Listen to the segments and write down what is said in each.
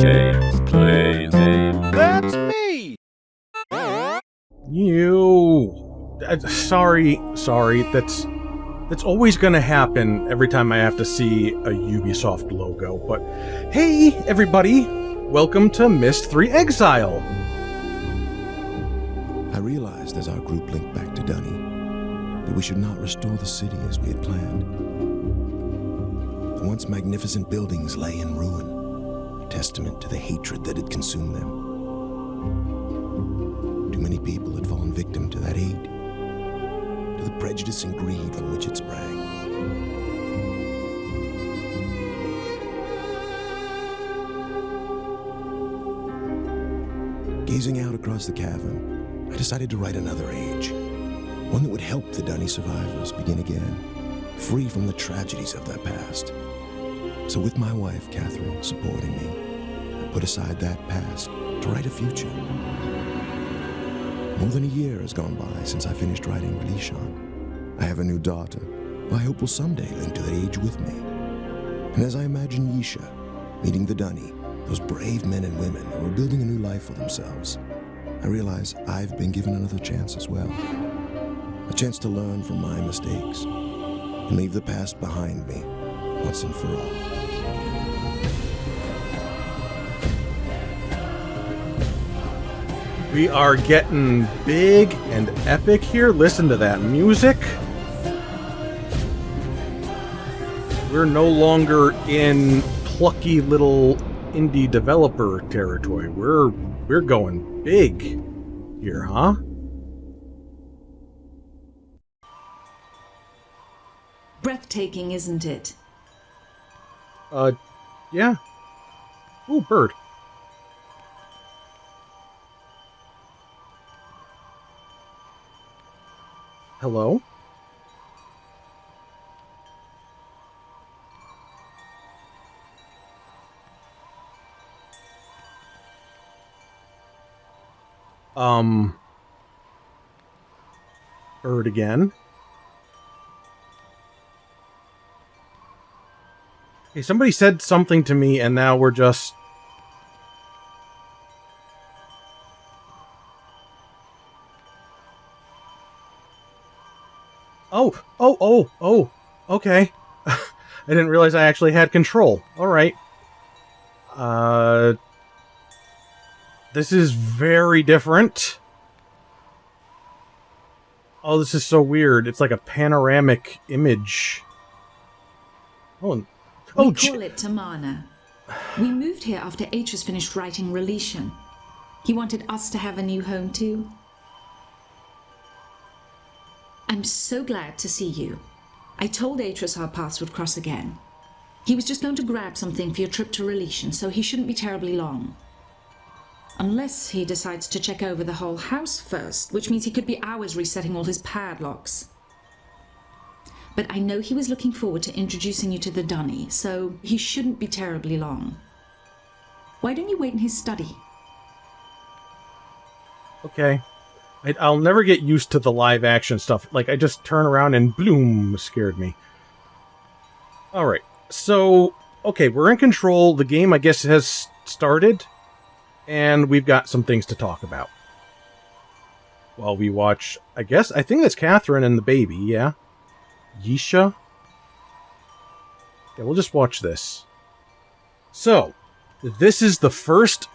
Games Play Name. That's me! You. Sorry. That's always going to happen every time I have to see a Ubisoft logo. But hey, everybody, welcome to Myst 3 Exile. I realized as our group linked back to Dunny that we should not restore the city as we had planned. The once magnificent buildings lay in ruin, a testament to the hatred that had consumed them. Too many people had fallen victim to that hate, to the prejudice and greed from which it sprang. Gazing out across the cavern, I decided to write another age, one that would help the Dunny survivors begin again, free from the tragedies of their past. So with my wife, Catherine, supporting me, I put aside that past to write a future. More than a year has gone by since I finished writing Relishon. I have a new daughter, who I hope will someday link to that age with me. And as I imagine Yisha meeting the Dunny, those brave men and women who are building a new life for themselves, I realize I've been given another chance as well. A chance to learn from my mistakes and leave the past behind me once and for all. We are getting big and epic here. Listen to that music. We're no longer in plucky little indie developer territory. We're going big here, huh? Breathtaking, isn't it? Yeah. Ooh, bird. Hello? Bird again. Okay, somebody said something to me and now we're just... Oh, okay. I didn't realize I actually had control. Alright. This is very different. Oh, this is so weird. It's like a panoramic image. We call it Tamana. We moved here after Atreus finished writing Relishon. He wanted us to have a new home too. I'm so glad to see you. I told Atreus our paths would cross again. He was just going to grab something for your trip to Relishon, so he shouldn't be terribly long. Unless he decides to check over the whole house first, which means he could be hours resetting all his padlocks. But I know he was looking forward to introducing you to the Dunny, so he shouldn't be terribly long. Why don't you wait in his study? Okay. I'll never get used to the live action stuff. Like, I just turn around and bloom, scared me. Alright, so, okay, we're in control. The game, I guess, has started. And we've got some things to talk about. While we watch, I think that's Catherine and the baby, yeah? Yisha? Yeah, we'll just watch this. So, this is the first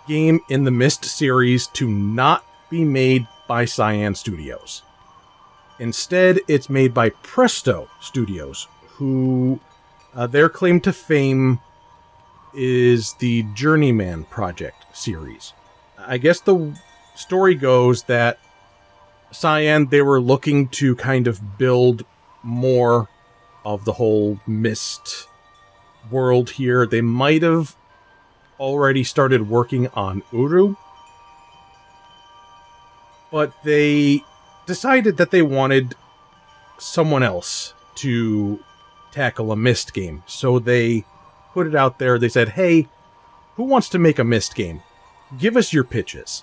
game in the Myst series to not be made by Cyan Studios. Instead, it's made by Presto Studios, who their claim to fame is the Journeyman Project series. I guess the story goes that Cyan, they were looking to kind of build more of the whole Myst world here. They might have already started working on Uru, but they decided that they wanted someone else to tackle a Myst game. So they put it out there. They said, hey, who wants to make a Myst game? Give us your pitches.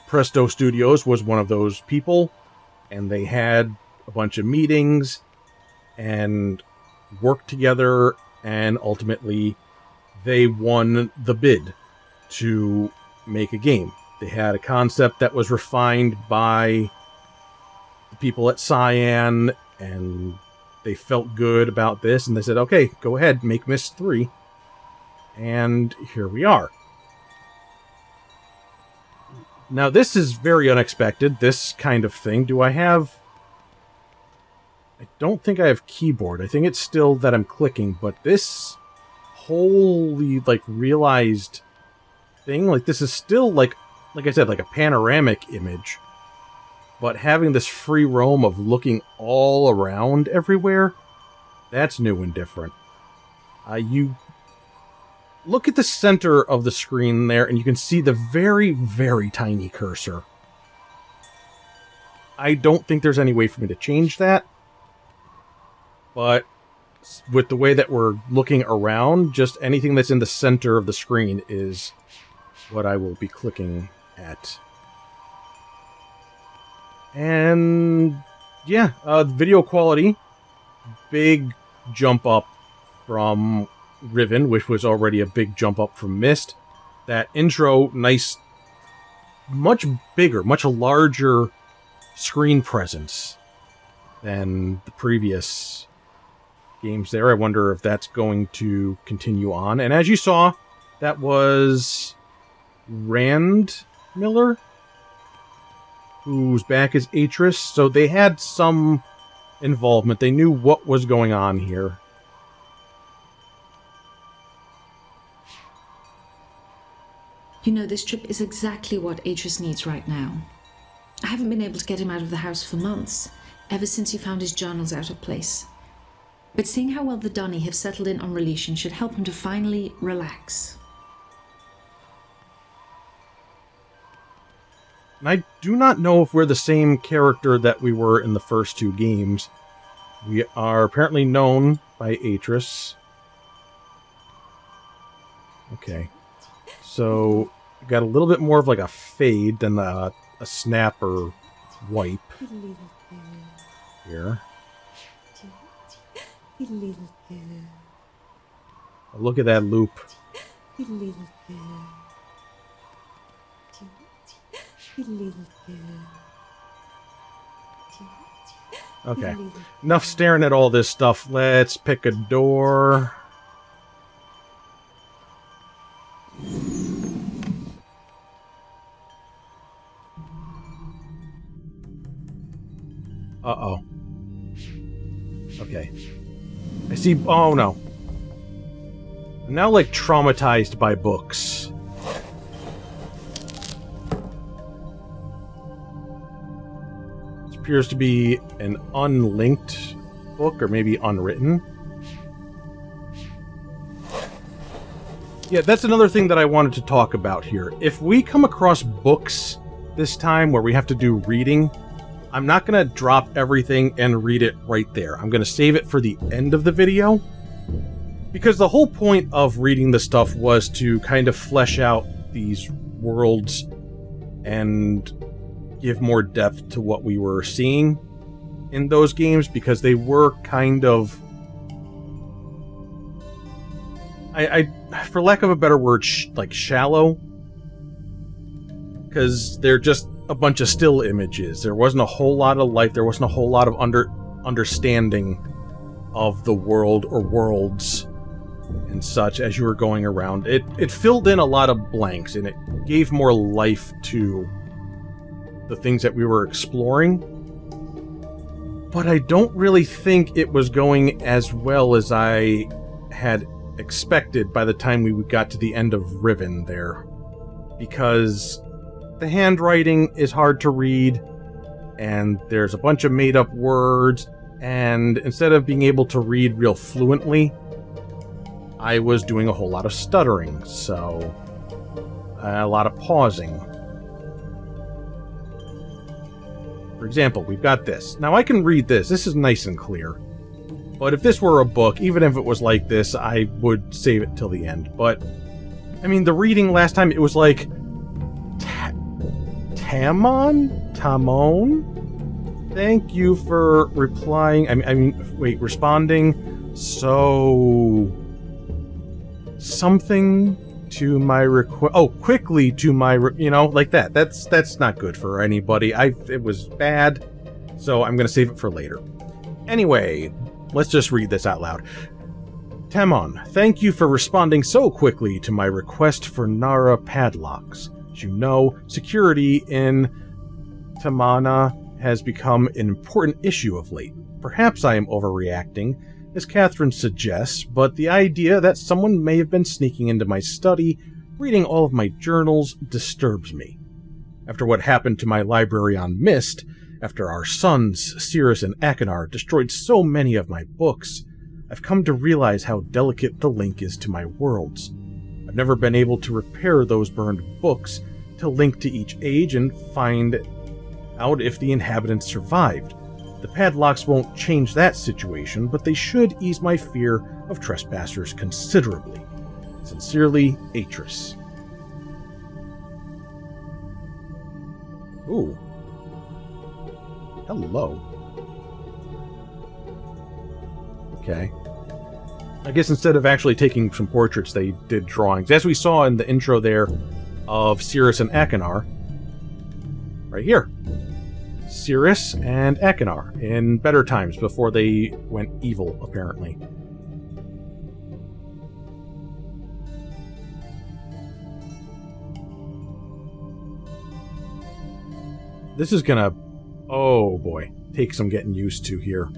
Presto Studios was one of those people, and they had a bunch of meetings and worked together, and ultimately they won the bid to make a game. They had a concept that was refined by the people at Cyan, and they felt good about this, and they said, okay, go ahead, make Myst 3. And here we are. Now, this is very unexpected, this kind of thing. Do I have... I don't think I have keyboard. I think it's still that I'm clicking, but this wholly, like, realized thing, like, this is still, like I said, like a panoramic image. But having this free roam of looking all around everywhere, that's new and different. You look at the center of the screen there, and you can see the very, very tiny cursor. I don't think there's any way for me to change that. But with the way that we're looking around, just anything that's in the center of the screen is what I will be clicking at. And yeah, video quality, big jump up from Riven, which was already a big jump up from Myst. That intro, nice, much bigger, much larger screen presence than the previous games there. I wonder if that's going to continue on. And as you saw, that was Rand Miller, who's back as Atris. So they had some involvement. They knew what was going on here. You know, this trip is exactly what Atris needs right now. I haven't been able to get him out of the house for months, ever since he found his journals out of place. But seeing how well the Dunny have settled in on Relishan should help him to finally relax. And I do not know if we're the same character that we were in the first two games. We are apparently known by Atris. Okay. So, got a little bit more of like a fade than a snap or wipe here. Look at that loop. Okay, enough staring at all this stuff. Let's pick a door. Uh-oh. Okay. I see... Oh, no. I'm now, like, traumatized by books. This appears to be an unlinked book, or maybe unwritten. Yeah, that's another thing that I wanted to talk about here. If we come across books this time where we have to do reading, I'm not going to drop everything and read it right there. I'm going to save it for the end of the video. Because the whole point of reading the stuff was to kind of flesh out these worlds and give more depth to what we were seeing in those games, because they were kind of... I for lack of a better word, like shallow. Because they're just a bunch of still images. There wasn't a whole lot of life. There wasn't a whole lot of understanding of the world or worlds and such as you were going around. It filled in a lot of blanks, and it gave more life to the things that we were exploring. But I don't really think it was going as well as I had expected by the time we got to the end of Riven there. Because the handwriting is hard to read, and there's a bunch of made-up words, and instead of being able to read real fluently, I was doing a whole lot of stuttering, so a lot of pausing. For example, we've got this. Now I can read this. This is nice and clear. But if this were a book, even if it was like this, I would save it till the end. But, I mean, the reading last time, it was like... Tamon? Thank you for replying. Responding. So... something to my request. Oh, quickly to my, like that. That's not good for anybody. It was bad, so I'm gonna save it for later. Anyway, let's just read this out loud. Temon, thank you for responding so quickly to my request for Nara padlocks. As you know, security in Tamana has become an important issue of late. Perhaps I am overreacting, as Catherine suggests, but the idea that someone may have been sneaking into my study, reading all of my journals, disturbs me. After what happened to my library on Myst, after our sons, Cirrus and Akinar, destroyed so many of my books, I've come to realize how delicate the link is to my worlds. I've never been able to repair those burned books to link to each age and find out if the inhabitants survived. The padlocks won't change that situation, but they should ease my fear of trespassers considerably. Sincerely, Atris. Ooh. Hello. Okay. I guess instead of actually taking some portraits, they did drawings. As we saw in the intro there of Cirrus and Akinar. Right here. Cirrus and Akinar in better times, before they went evil, apparently. This is gonna, oh boy, take some getting used to here.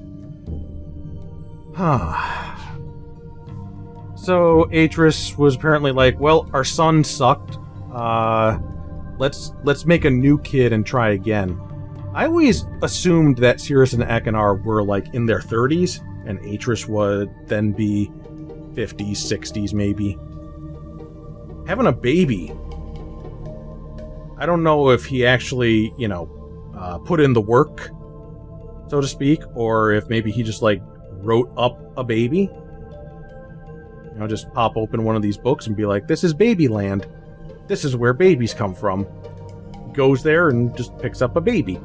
So Atris was apparently like, well, our son sucked. Let's make a new kid and try again. I always assumed that Cirrus and Akinar were like in their 30s, and Atris would then be 50s, 60s maybe. Having a baby. I don't know if he actually, put in the work, so to speak, or if maybe he just like wrote up a baby. Just pop open one of these books and be like, this is Babyland. This is where babies come from. Goes there and just picks up a baby.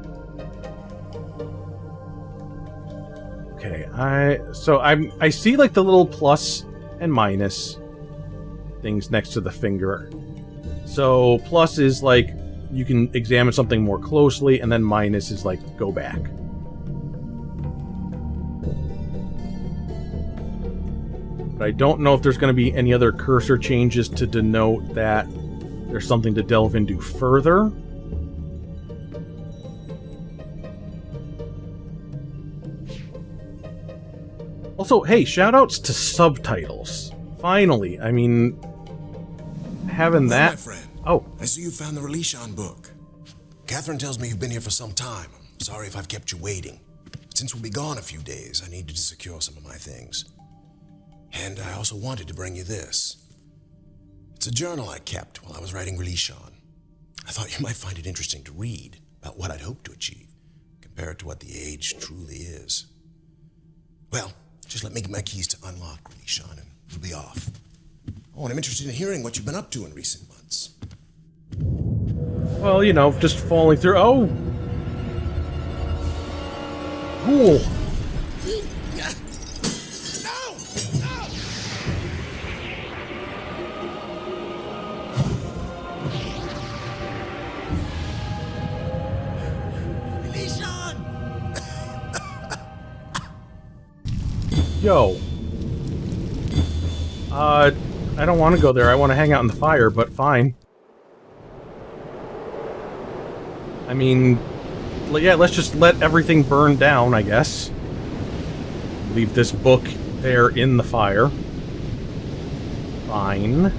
Okay, I see like the little plus and minus things next to the finger. So plus is like you can examine something more closely, and then minus is like go back. But I don't know if there's going to be any other cursor changes to denote that there's something to delve into further. Also, hey, shoutouts to subtitles. Finally, I mean, having that. My friend. Oh, I see you found the Relishan book. Catherine tells me you've been here for some time. I'm sorry if I've kept you waiting. But since we'll be gone a few days, I needed to secure some of my things. And I also wanted to bring you this. It's a journal I kept while I was writing Relishan. I thought you might find it interesting to read about what I'd hoped to achieve, compared to what the age truly is. Well, just let me get my keys to unlock Relishan, and we'll be off. Oh, and I'm interested in hearing what you've been up to in recent months. well, just falling through. Oh! Cool. Yo. I don't want to go there. I want to hang out in the fire, but fine. I mean, yeah, let's just let everything burn down, I guess. Leave this book there in the fire. Fine.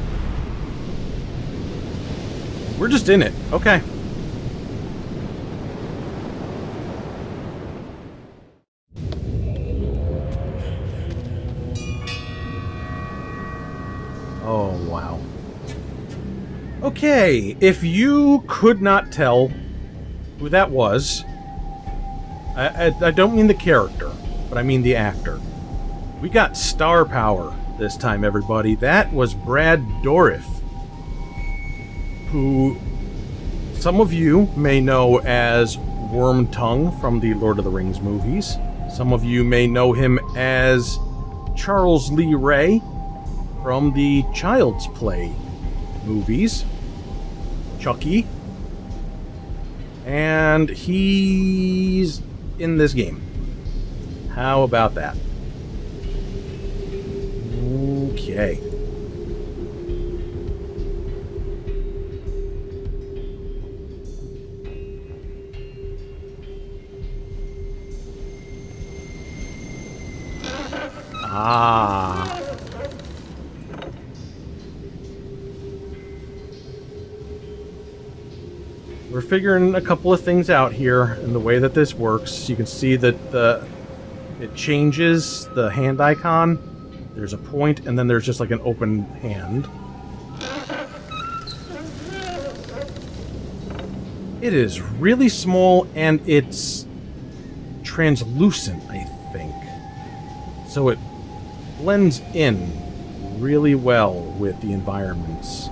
We're just in it. Okay. Oh, wow. Okay, if you could not tell who that was, I don't mean the character, but I mean the actor. We got star power this time, everybody. That was Brad Dourif, who some of you may know as Wormtongue from the Lord of the Rings movies. Some of you may know him as Charles Lee Ray from the Child's Play movies, Chucky, and he's in this game. How about that? Okay. Ah. We're figuring a couple of things out here in the way that this works. You can see that it changes the hand icon. There's a point, and then there's just like an open hand. It is really small, and it's translucent, I think. So it blends in really well with the environments.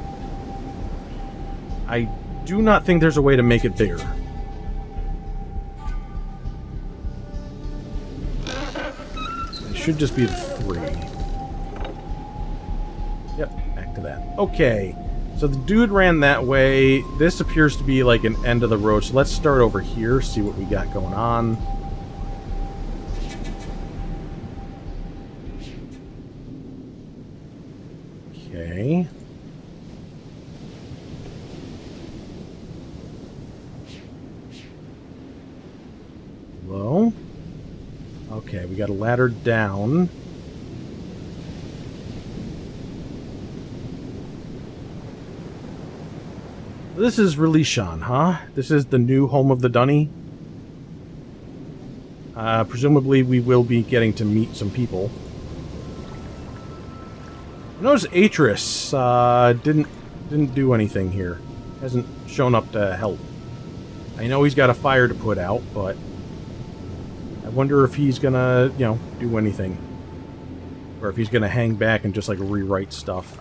I do not think there's a way to make it bigger. It should just be the 3. Yep, back to that. Okay, so the dude ran that way. This appears to be like an end of the road, so let's start over here, see what we got going on. Okay. Hello? Okay, we got a ladder down. This is Relishan, huh? This is the new home of the Dunny? Presumably we will be getting to meet some people. I notice Atris didn't do anything here. Hasn't shown up to help. I know he's got a fire to put out, but I wonder if he's gonna, you know, do anything. Or if he's gonna hang back and just, like, rewrite stuff.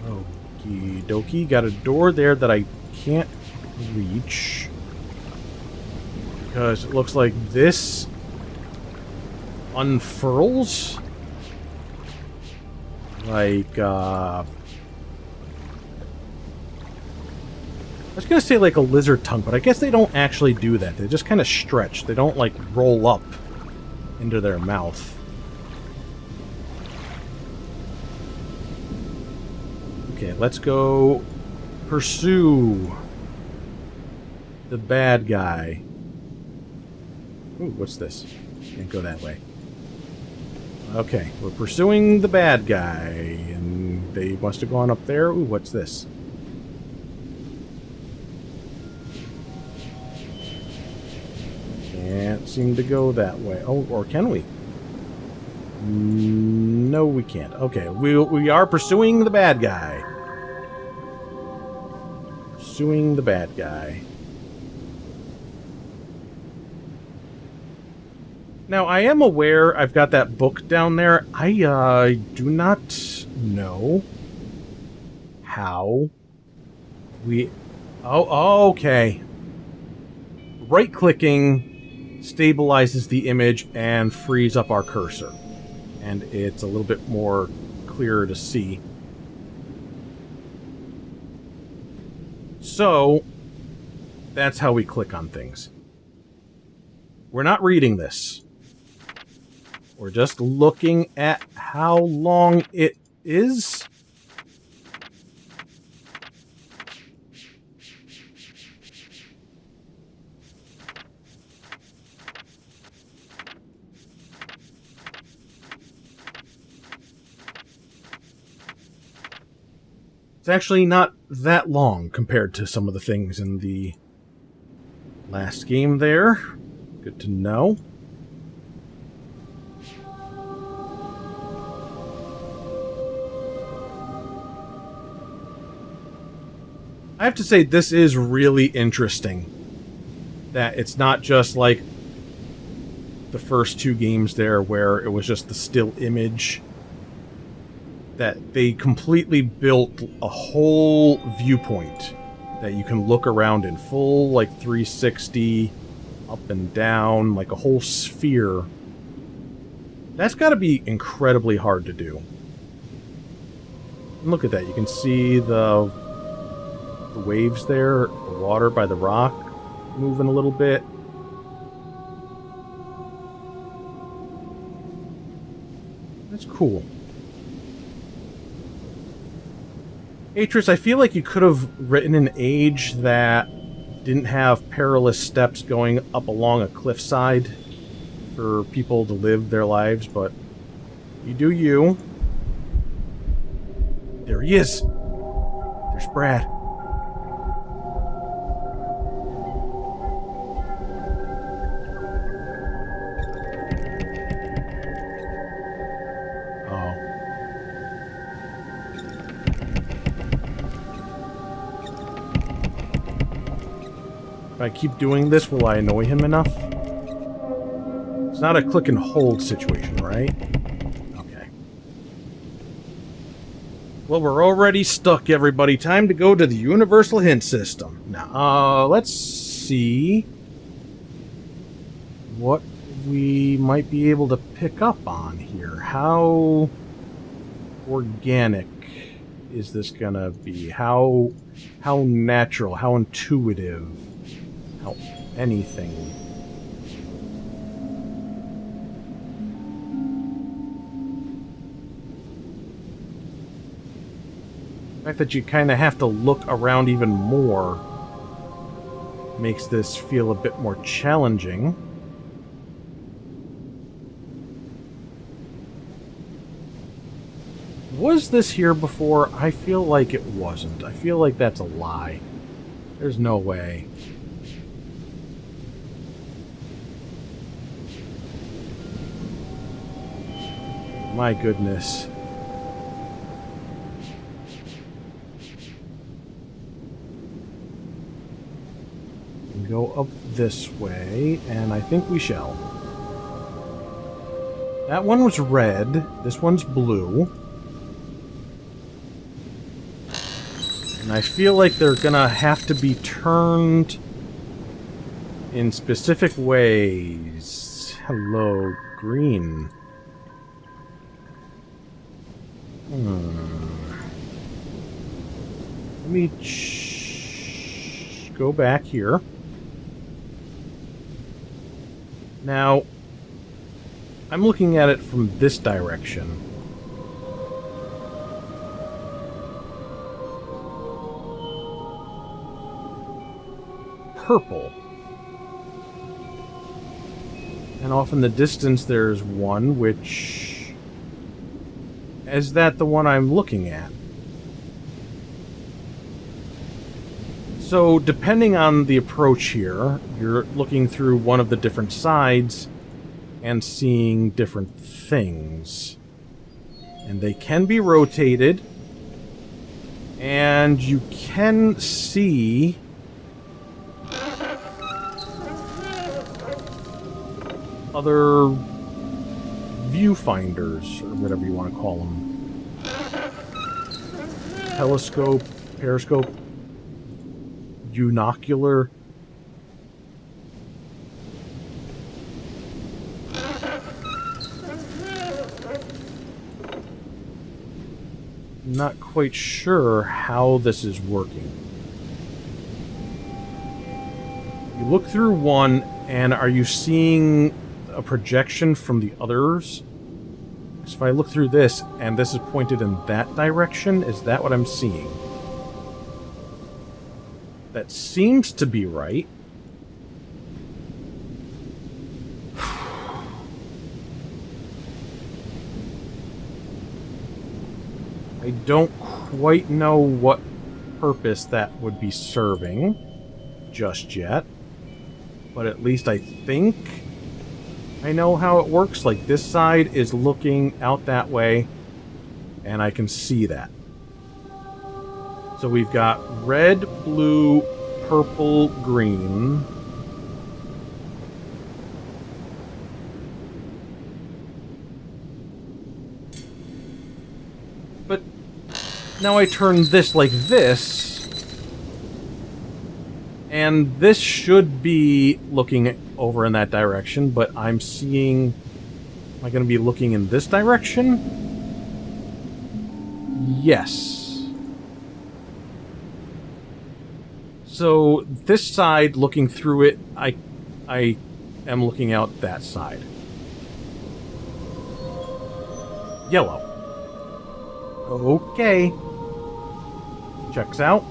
Okie dokie. Got a door there that I can't reach. Because it looks like this unfurls. Like, I was gonna say like a lizard tongue, but I guess they don't actually do that. They just kind of stretch. They don't, like, roll up into their mouth. Okay, let's go pursue the bad guy. Ooh, what's this? Can't go that way. Okay, we're pursuing the bad guy, and they must have gone up there. Ooh, what's this? Can't seem to go that way. Oh, or can we? No, we can't. Okay, we are pursuing the bad guy. Pursuing the bad guy. Now, I am aware I've got that book down there. I do not know how we... Oh, okay. Right-clicking stabilizes the image and frees up our cursor. And it's a little bit more clearer to see. So, that's how we click on things. We're not reading this. We're just looking at how long it is. It's actually not that long compared to some of the things in the last game there. Good to know. I have to say, this is really interesting. That it's not just like the first two games there where it was just the still image. That they completely built a whole viewpoint that you can look around in full, like, 360 up and down, like a whole sphere. That's got to be incredibly hard to do. And look at that. You can see the waves there, the water by the rock moving a little bit. That's cool. Atris, I feel like you could have written an age that didn't have perilous steps going up along a cliffside for people to live their lives, but you do you. There he is. There's Brad. If I keep doing this, will I annoy him enough? It's not a click and hold situation, right? Okay. Well, we're already stuck, everybody. Time to go to the Universal Hint System. Now, let's see what we might be able to pick up on here. How organic is this gonna be? How natural? How intuitive? How anything? The fact that you kind of have to look around even more makes this feel a bit more challenging. Was this here before? I feel like it wasn't. I feel like that's a lie. There's no way. My goodness. We go up this way, and I think we shall. That one was red. This one's blue. And I feel like they're gonna have to be turned in specific ways. Hello, green. Let me go back here. Now, I'm looking at it from this direction. Purple. And off in the distance there's one which... Is that the one I'm looking at? So, depending on the approach here, you're looking through one of the different sides and seeing different things. And they can be rotated. And you can see... other viewfinders, or whatever you want to call them. Telescope, periscope, unocular. Not quite sure how this is working. You look through one, and are you seeing a projection from the others? So if I look through this, and this is pointed in that direction, is that what I'm seeing? That seems to be right. I don't quite know what purpose that would be serving just yet. But at least I think I know how it works. Like, this side is looking out that way, and I can see that. So we've got red, blue, purple, green. But now I turn this like this, and this should be looking over in that direction, but I'm seeing... Am I going to be looking in this direction? Yes. So this side, looking through it, I am looking out that side. Yellow. Okay. Checks out.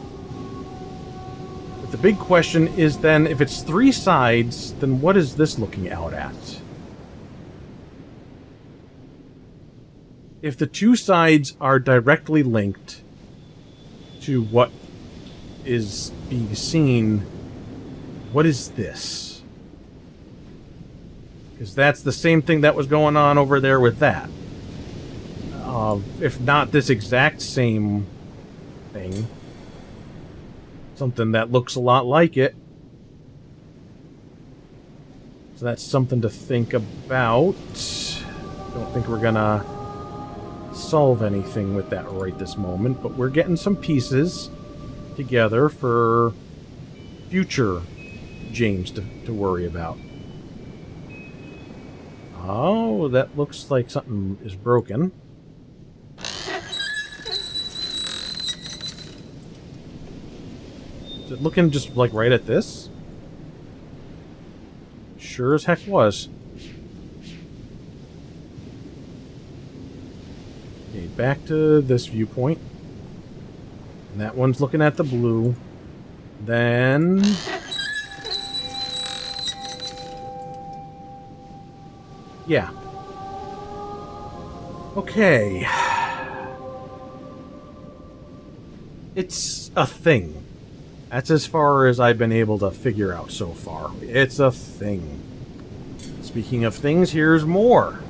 But the big question is then, if it's 3 sides, then what is this looking out at? If the 2 sides are directly linked to what is being seen, what is this? Because that's the same thing that was going on over there with that. If not this exact same thing. Something that looks a lot like it. So that's something to think about. Don't think we're gonna solve anything with that right this moment, but we're getting some pieces together for future James to worry about. Oh, that looks like something is broken. Is it looking just like right at this? Sure as heck was. Okay, back to this viewpoint. And that one's looking at the blue. Then... yeah. Okay. It's a thing. That's as far as I've been able to figure out so far. It's a thing. Speaking of things, here's more.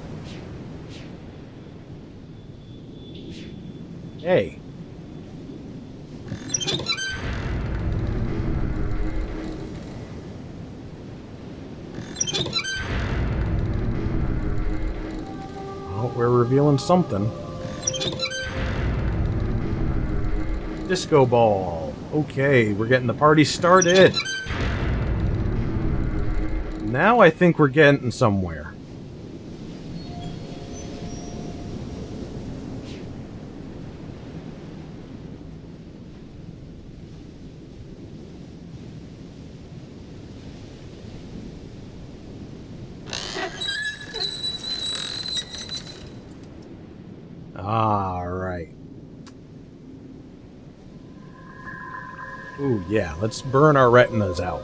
Hey. Well, we're revealing something. Disco ball. Okay, we're getting the party started. Now I think we're getting somewhere. All right. Ooh, yeah, let's burn our retinas out.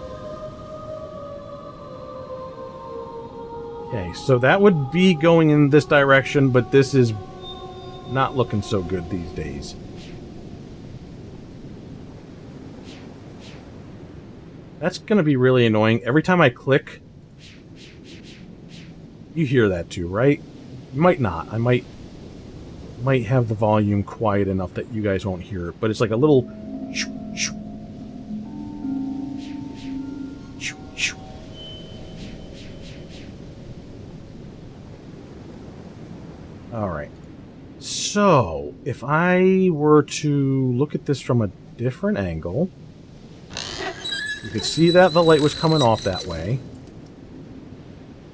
Okay, so that would be going in this direction, but this is not looking so good these days. That's going to be really annoying. Every time I click, you hear that too, right? You might not. I might have the volume quiet enough that you guys won't hear it, but it's like a little... Alright. So, if I were to look at this from a different angle, you could see that the light was coming off that way.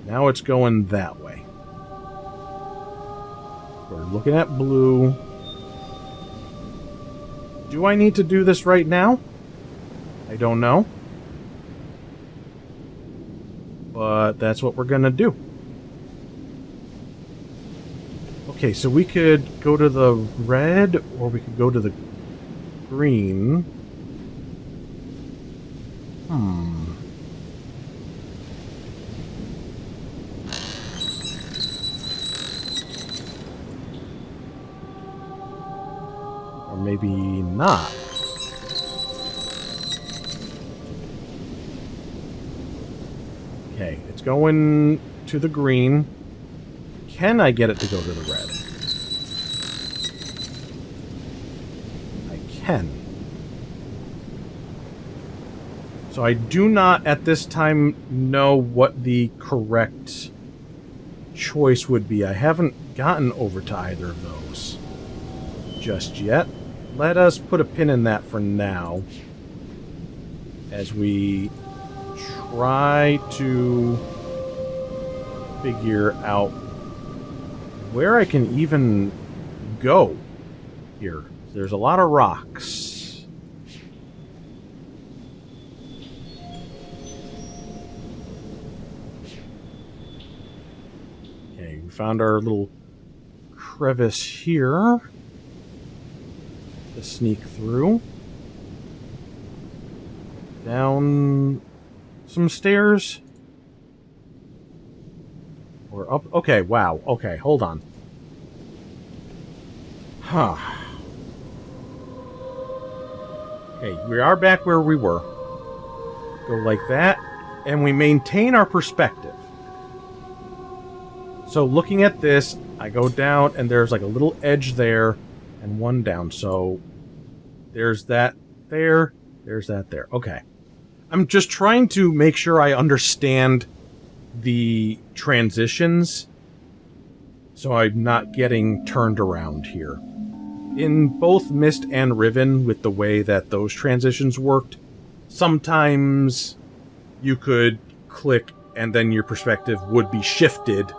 Now it's going that way. We're looking at blue. Do I need to do this right now? I don't know. But that's what we're gonna do. Okay, so we could go to the red, or we could go to the green. Or maybe not. Okay, it's going to the green. Can I get it to go to the red? I can. So I do not at this time know what the correct choice would be. I haven't gotten over to either of those just yet. Let us put a pin in that for now as we try to figure out where I can even go here. There's a lot of rocks. Okay, we found our little crevice here to sneak through. Down some stairs. Or up. Okay, wow. Okay, hold on. Huh. Okay, we are back where we were. Go like that, and we maintain our perspective. So looking at this, I go down, and there's like a little edge there, and one down. So there's that there, there's that there. Okay. I'm just trying to make sure I understand the transitions, so I'm not getting turned around here. In both Myst and Riven, with the way that those transitions worked, sometimes you could click and then your perspective would be shifted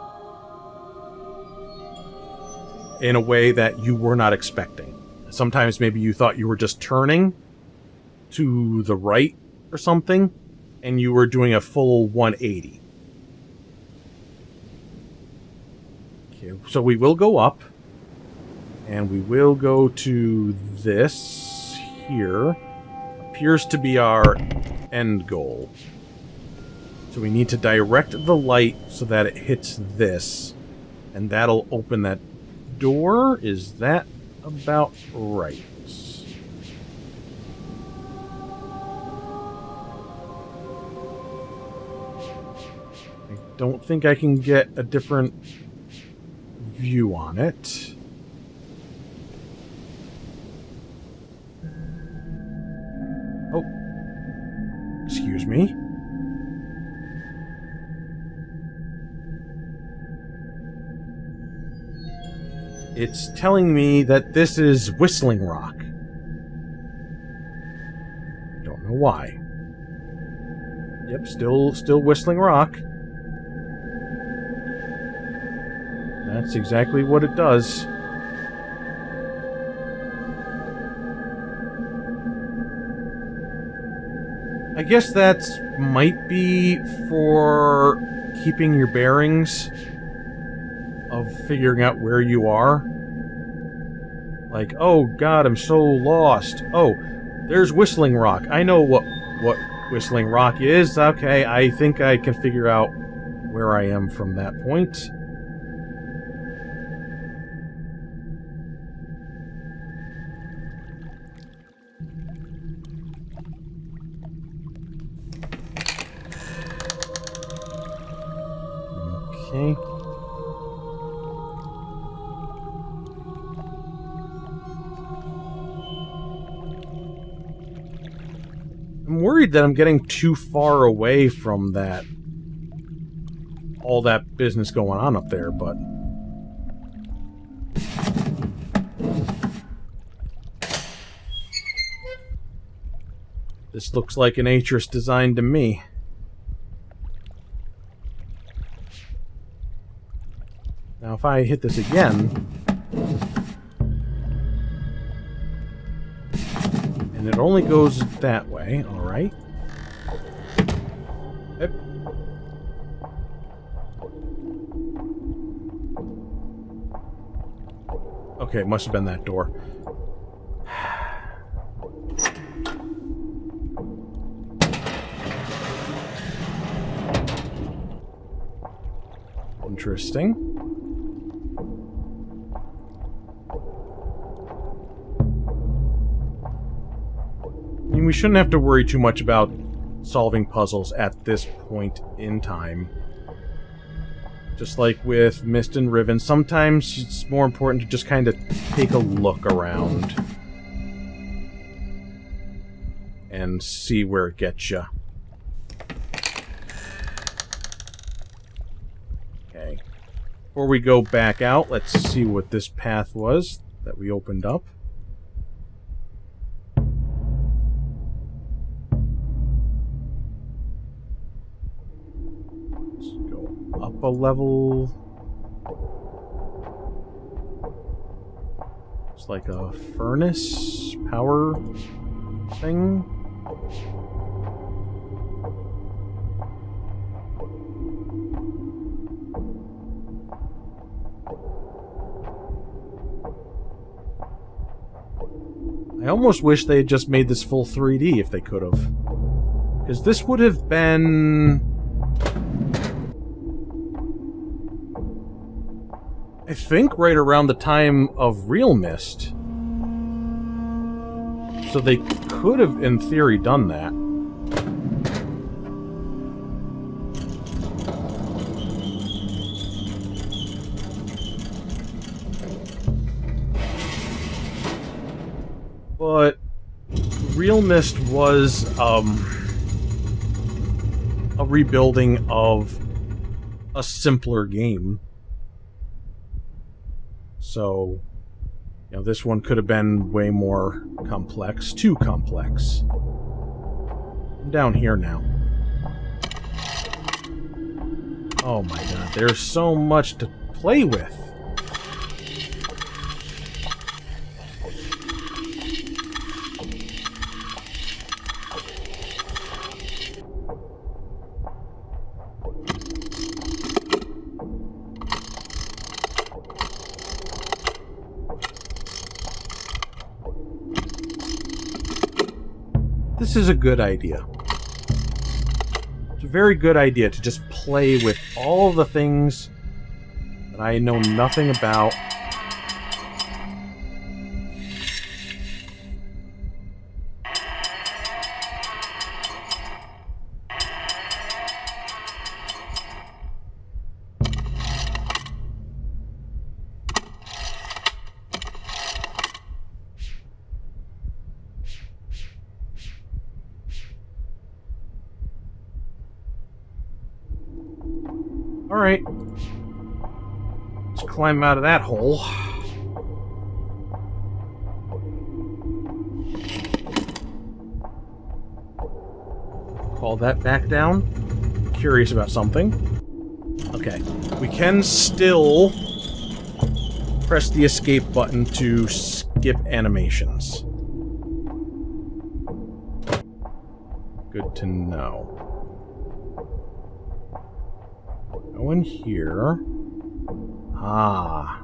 in a way that you were not expecting. Sometimes maybe you thought you were just turning to the right or something, and you were doing a full 180. Okay, so we will go up, and we will go to this here. Appears to be our end goal. So we need to direct the light so that it hits this, and that'll open that door. Is that about right? Don't think I can get a different view on it. Oh. Excuse me. It's telling me that this is Whistling Rock. Don't know why. Yep, still Whistling Rock. That's exactly what it does. I guess that might be for keeping your bearings, of figuring out where you are. Like, oh god, I'm so lost. Oh, there's Whistling Rock. I know what Whistling Rock is. Okay, I think I can figure out where I am from that point. Okay. I'm worried that I'm getting too far away from that, all that business going on up there, but this looks like an Atris design to me. Now if I hit this again, and it only goes that way, alright. Yep. Okay, it must have been that door. Interesting. I mean, we shouldn't have to worry too much about solving puzzles at this point in time. Just like with Myst and Riven, sometimes it's more important to just kind of take a look around and see where it gets you. Okay. Before we go back out, let's see what this path was that we opened up. a level. It's like a furnace power thing. I almost wish they had just made this full 3D if they could have. Because this would have been... I think right around the time of Real Myst. So they could have, in theory, done that. But Real Myst was a rebuilding of a simpler game. So, you know, this one could have been way more complex. Too complex. I'm down here now. Oh my god, there's so much to play with. This is a good idea. It's a very good idea to just play with all the things that I know nothing about. Alright. Let's climb out of that hole. Call that back down. Curious about something. Okay. We can still press the escape button to skip animations. Good to know. Go in here. Ah.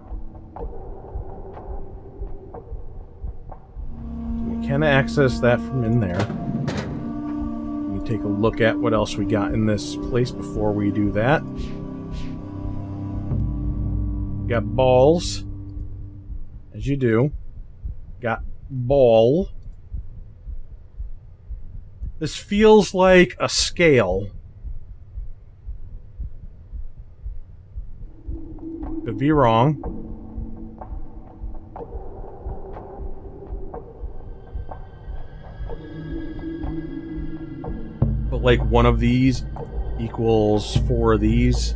We can access that from in there. Let me take a look at what else we got in this place before we do that. Got balls. As you do. Got ball. This feels like a scale. Could be wrong. But like one of these equals 4 of these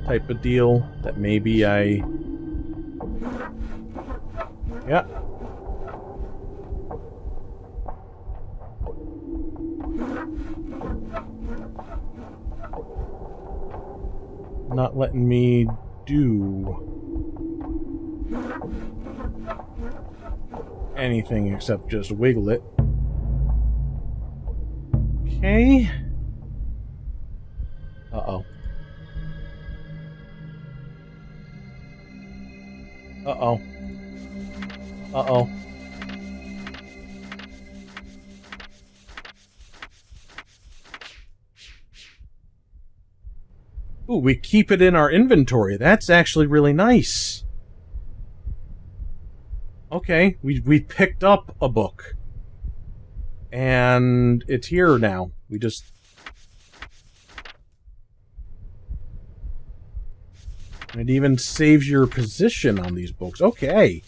type of deal that maybe I... Yeah. Not letting me do anything except just wiggle it. Okay. Uh-oh. Uh-oh. Uh-oh. Ooh, we keep it in our inventory. That's actually really nice. Okay, we picked up a book. And it's here now. We just... It even saves your position on these books. Okay.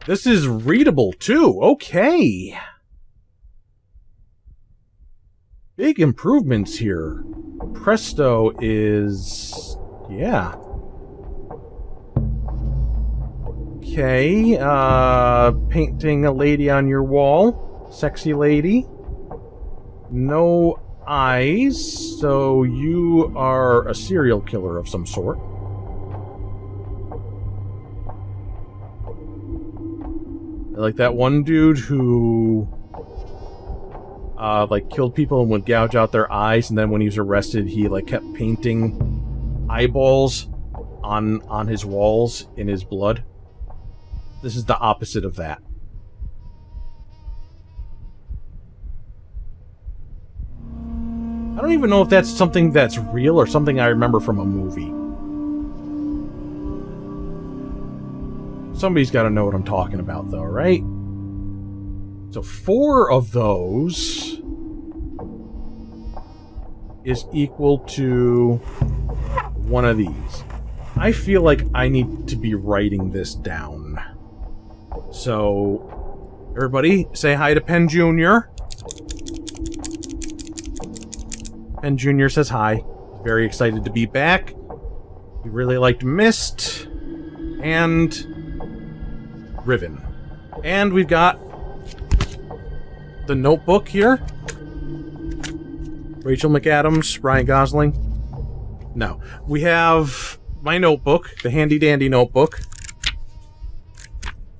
This is readable, too. Okay. Big improvements here. Presto is... yeah. Okay, painting a lady on your wall. Sexy lady. No eyes, so you are a serial killer of some sort. Like that one dude who like killed people and would gouge out their eyes, and then when he was arrested he like kept painting eyeballs on his walls in his blood. This is the opposite of that. I don't even know if that's something that's real or something I remember from a movie. Somebody's got to know what I'm talking about, though, right? So 4 of those is equal to 1 of these. I feel like I need to be writing this down. So, everybody, say hi to Penn Jr. Penn Jr. says hi. He's very excited to be back. He really liked Myst and Riven. And we've got the Notebook here. Rachel McAdams, Ryan Gosling. No. We have my notebook, the handy dandy notebook.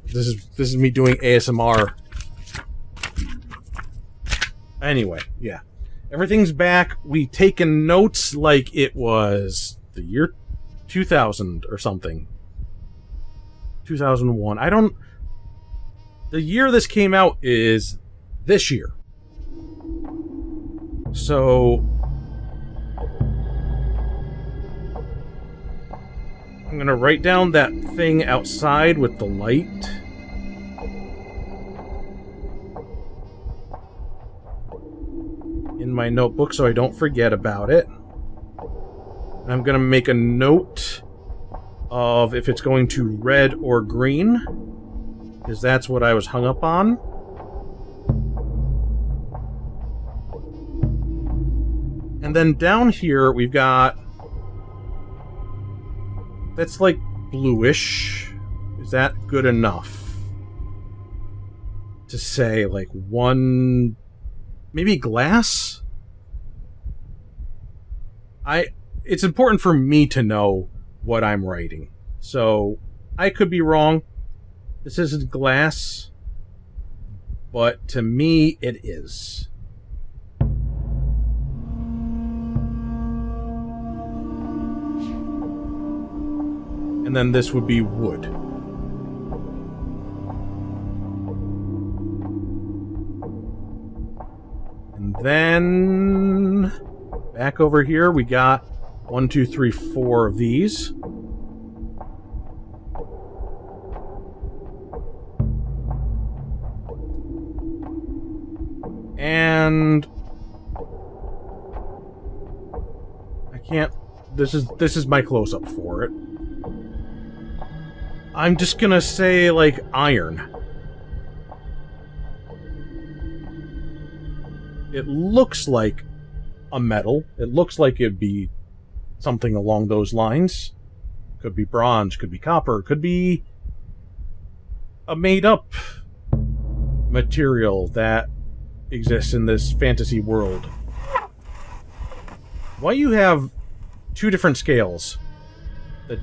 This is me doing ASMR. Anyway, yeah. Everything's back. We taken notes like it was the year 2000 or something. 2001. The year this came out is this year. So I'm gonna write down that thing outside with the light. In my notebook so I don't forget about it. And I'm gonna make a note of if it's going to red or green, because that's what I was hung up on. And then down here we've got, that's like bluish. Is that good enough to say like 1, maybe glass? It's important for me to know what I'm writing. So I could be wrong. This isn't glass, but to me it is. And then this would be wood. And then back over here we got 1, 2, 3, 4 of these. And I can't, this is my close-up for it. I'm just gonna say, like, iron. It looks like a metal. It looks like it'd be something along those lines. Could be bronze, could be copper, could be a made-up material that exists in this fantasy world. Why you have 2 different scales? That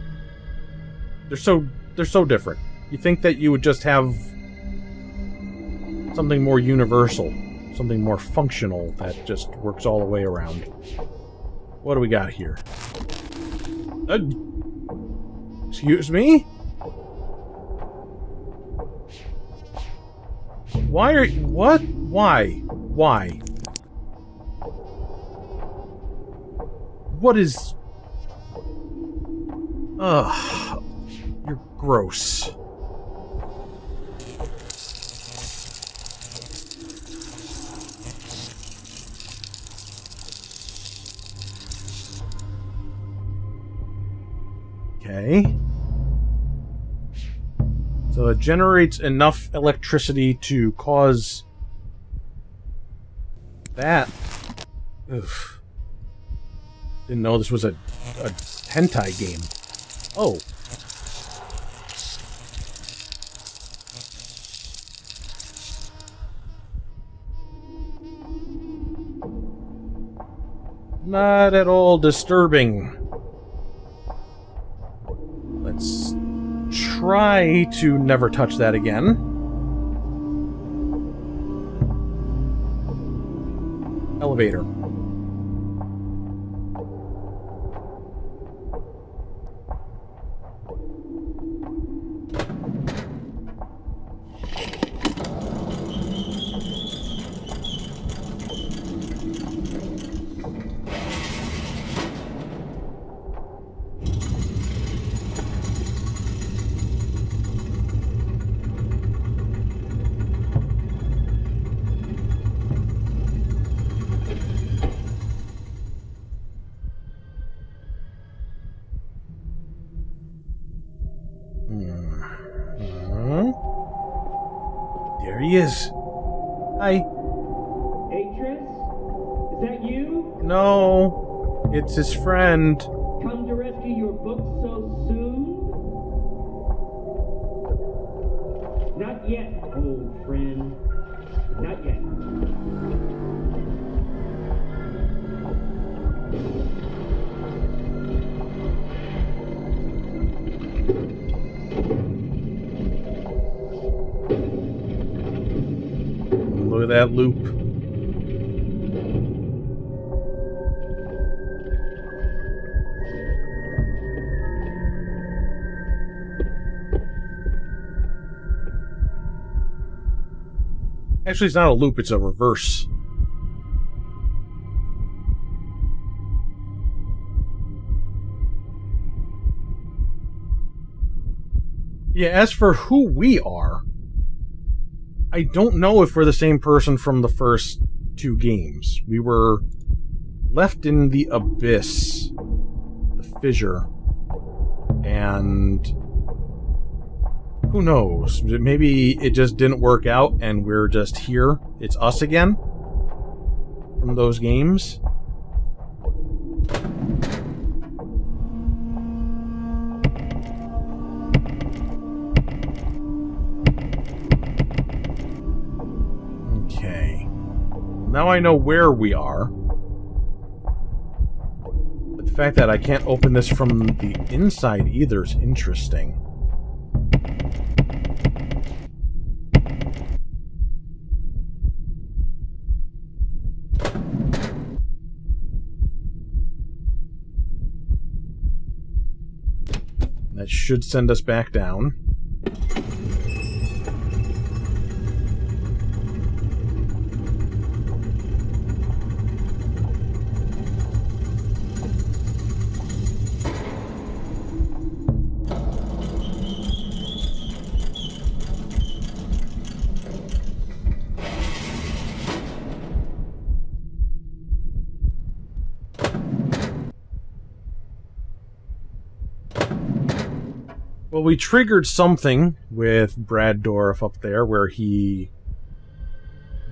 they're so different. You think that you would just have something more universal, something more functional that just works all the way around. What do we got here? Excuse me? Why are... What? Why? Why? What is... Ugh. You're gross. Okay. So it generates enough electricity to cause that. Ugh. Didn't know this was a hentai game. Oh. not at all disturbing. Let's try to never touch that again. Elevator. There he is. Hi. Atris? Is that you? No, it's his friend. Come to rescue your book so soon? Not yet, old friend. Not yet. Look at that loop. Actually, it's not a loop, it's a reverse. Yeah, as for who we are, I don't know if we're the same person from the first two games. We were left in the abyss, the fissure, and who knows? Maybe it just didn't work out and we're just here. It's us again from those games. Okay. Now I know where we are. But the fact that I can't open this from the inside either is interesting. That should send us back down. Well, we triggered something with Brad Dourif up there where he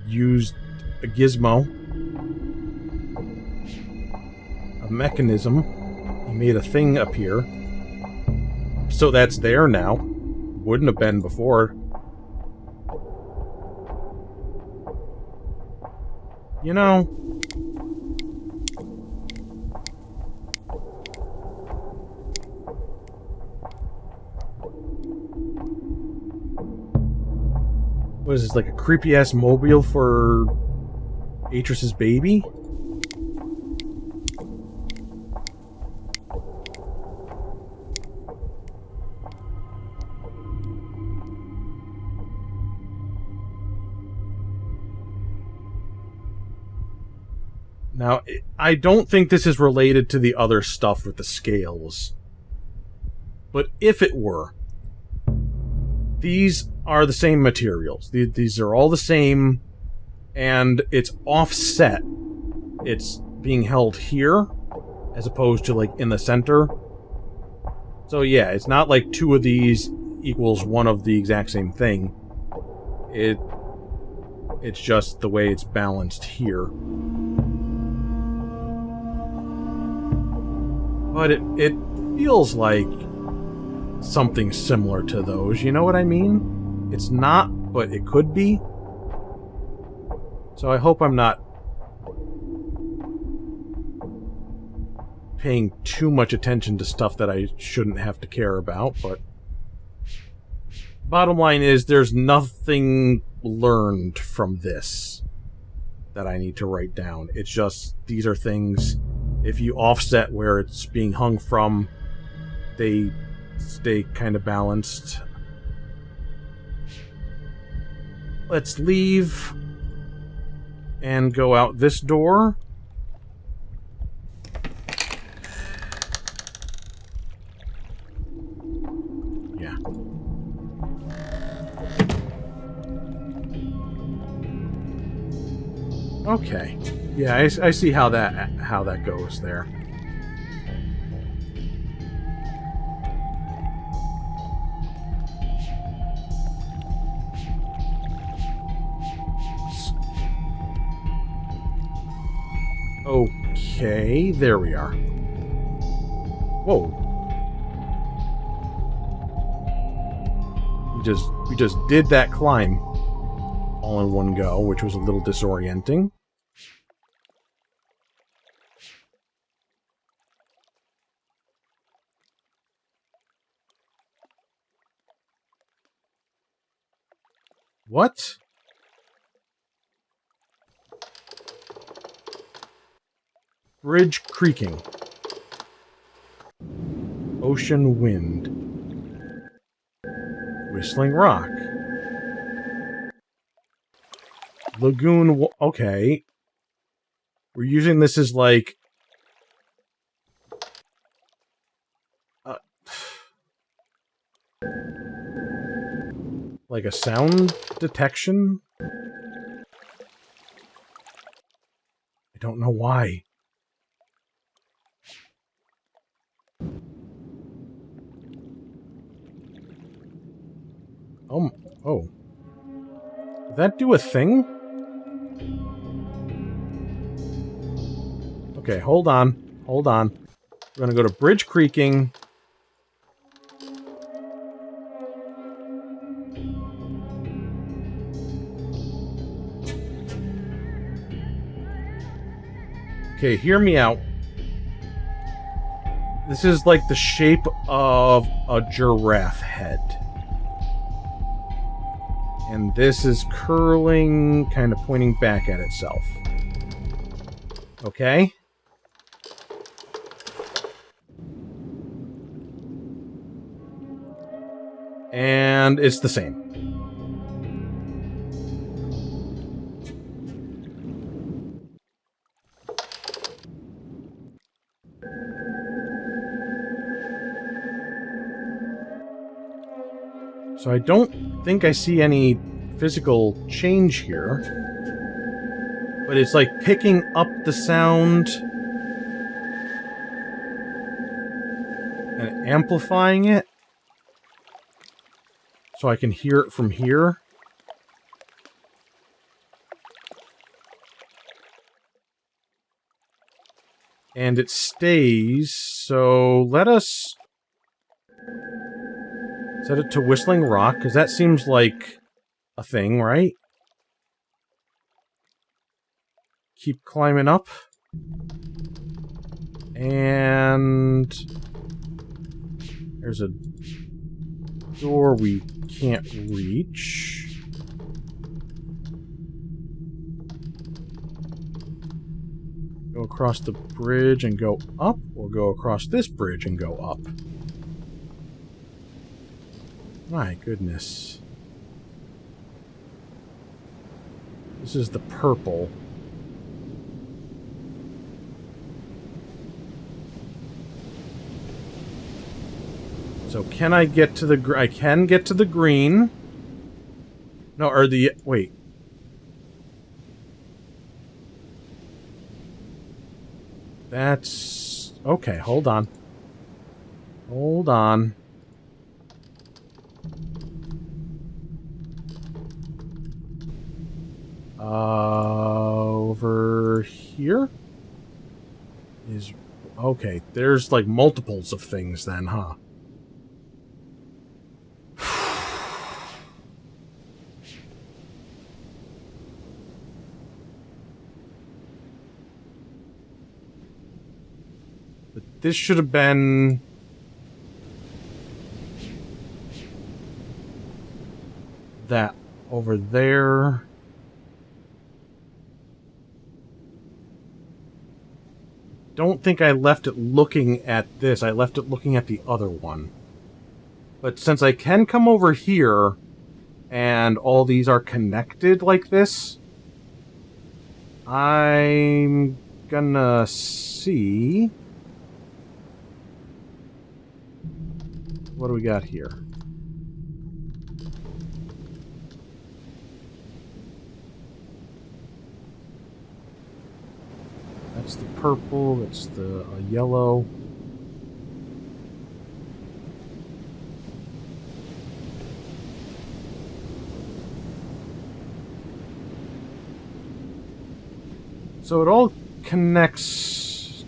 used a gizmo, a mechanism. He made a thing appear. So that's there now. Wouldn't have been before. You know, what is this, like a creepy-ass mobile for Atris's baby? Now, I don't think this is related to the other stuff with the scales. But if it were, these are the same materials. These are all the same, and it's offset. It's being held here, as opposed to, like, in the center. So yeah, it's not like two of these equals one of the exact same thing. It's just the way it's balanced here. But it feels like something similar to those, you know what I mean? It's not, but it could be. So I hope I'm not paying too much attention to stuff that I shouldn't have to care about, but bottom line is there's nothing learned from this that I need to write down. It's just, these are things, if you offset where it's being hung from, they stay kind of balanced. Let's leave and go out this door. Yeah. Okay. Yeah, I see how that goes there. Okay, there we are. Whoa. We just did that climb all in one go, which was a little disorienting. What? Bridge creaking. Ocean wind. Whistling rock. Lagoon. Okay. We're using this as like. Like a sound detection? I don't know why. Oh. Did that do a thing? Okay, hold on. Hold on. We're gonna go to bridge creaking. Okay, hear me out. This is like the shape of a giraffe head. And this is curling, kind of pointing back at itself. Okay? And it's the same. So I don't think I see any physical change here. But it's like picking up the sound and amplifying it so I can hear it from here. And it stays, so let us set it to Whistling Rock, because that seems like a thing, right? Keep climbing up. And there's a door we can't reach. Go across the bridge and go up, or go across this bridge and go up. My goodness. This is the purple. So can I get to the... I can get to the green. No, or the... Wait. That's... Okay, hold on. Hold on. Over here? Is... Okay, there's like multiples of things then, huh? this should have been... that over there. Don't think I left it looking at this. I left it looking at the other one. But since I can come over here, and all these are connected like this, I'm gonna see... what do we got here? That's the purple, that's the yellow. So it all connects.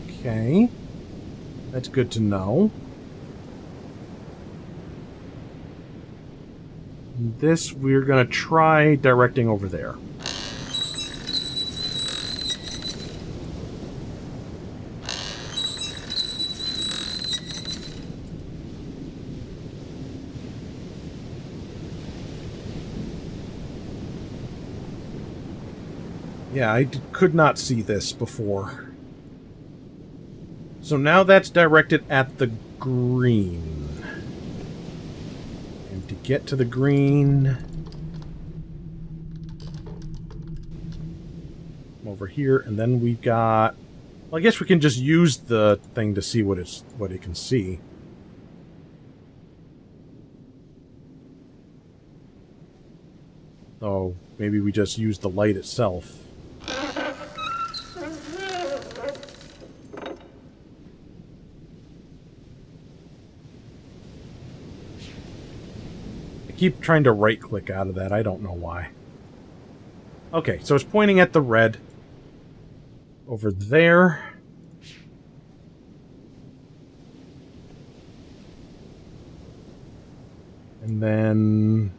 Okay. That's good to know. This we're going to try directing over there. Yeah, I could not see this before. So now that's directed at the green. And to get to the green... over here, and then we've got... well, I guess we can just use the thing to see what it can see. Oh, maybe we just use the light itself. Keep trying to right-click out of that. I don't know why. Okay, so it's pointing at the red. Over there. And then...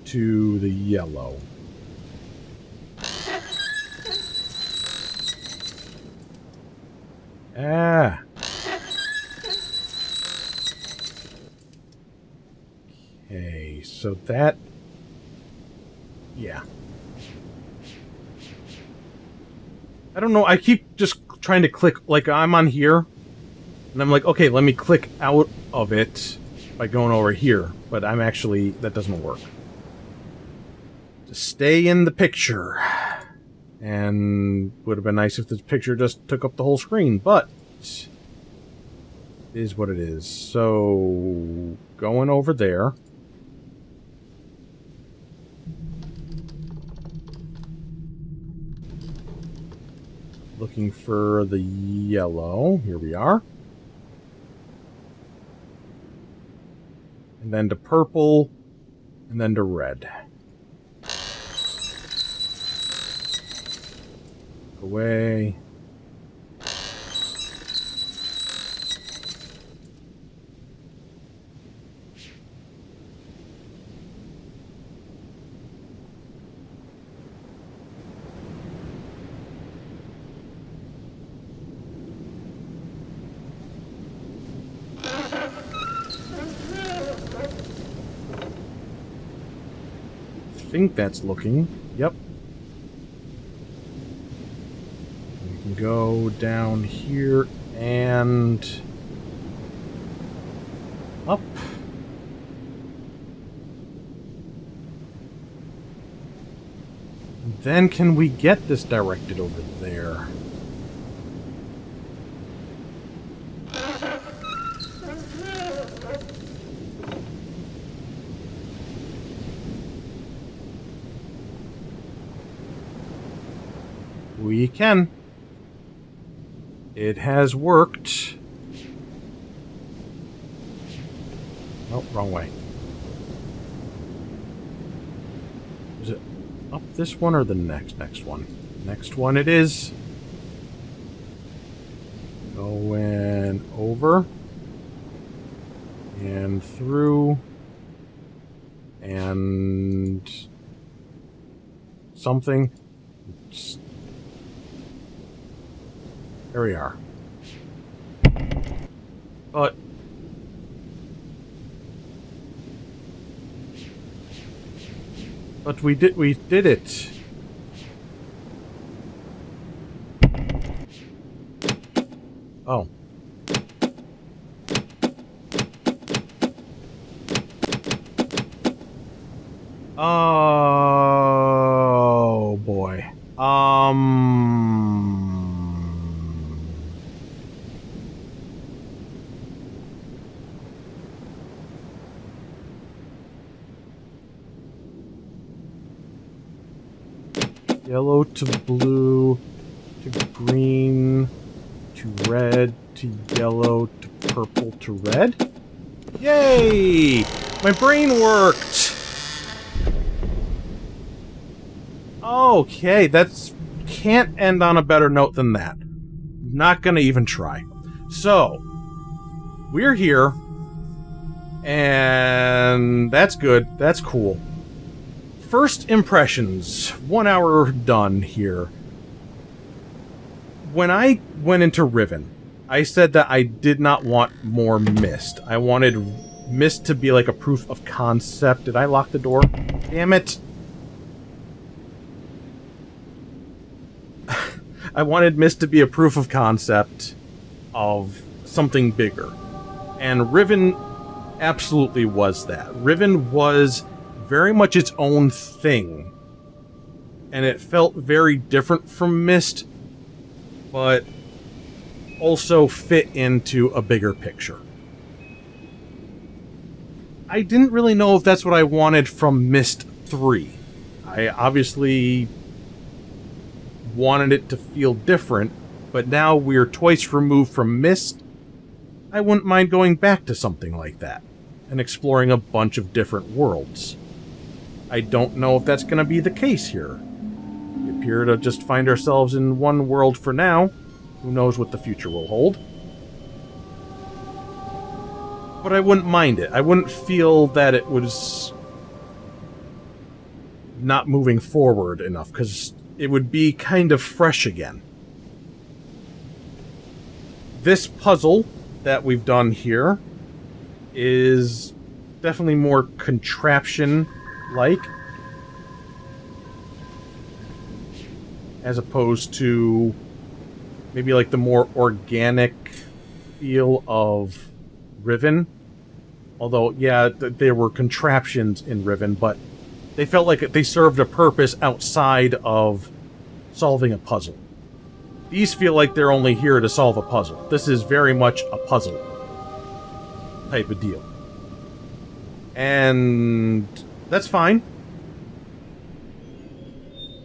to the yellow. Ah! Okay, so that... yeah. I don't know, I keep just trying to click, like, I'm on here, and I'm like, okay, let me click out of it by going over here, but I'm actually... that doesn't work. Just stay in the picture. And would have been nice if this picture just took up the whole screen, but... it is what it is. So... going over there... looking for the yellow. Here we are. And then to purple. And then to red. Away. I think that's looking. Yep. We can go down here and up. Then can we get this directed over there? We can. It has worked. Oh, wrong way. Is it up this one or the next one? Next one it is. Going over. And through. And something. There we are. But we did it. Oh. Oh boy. Yellow to blue to green to red to yellow to purple to red. Yay! My brain worked! Okay, that's can't end on a better note than that. Not gonna even try. So, we're here, and that's good. That's cool. First impressions. 1 hour done here. When I went into Riven, I said that I did not want more Myst. I wanted Myst to be like a proof of concept. Did I lock the door? Damn it. I wanted Myst to be a proof of concept of something bigger. And Riven absolutely was that. Riven was very much its own thing. And it felt very different from Myst, but also fit into a bigger picture. I didn't really know if that's what I wanted from Myst 3. I obviously wanted it to feel different, but now we're twice removed from Myst. I wouldn't mind going back to something like that and exploring a bunch of different worlds. I don't know if that's going to be the case here. We appear to just find ourselves in one world for now. Who knows what the future will hold. But I wouldn't mind it. I wouldn't feel that it was not moving forward enough, because it would be kind of fresh again. This puzzle that we've done here is definitely more contraption-like, as opposed to maybe like the more organic feel of Riven. Although, yeah, there were contraptions in Riven, but they felt like they served a purpose outside of solving a puzzle. These feel like they're only here to solve a puzzle. This is very much a puzzle type of deal. And that's fine.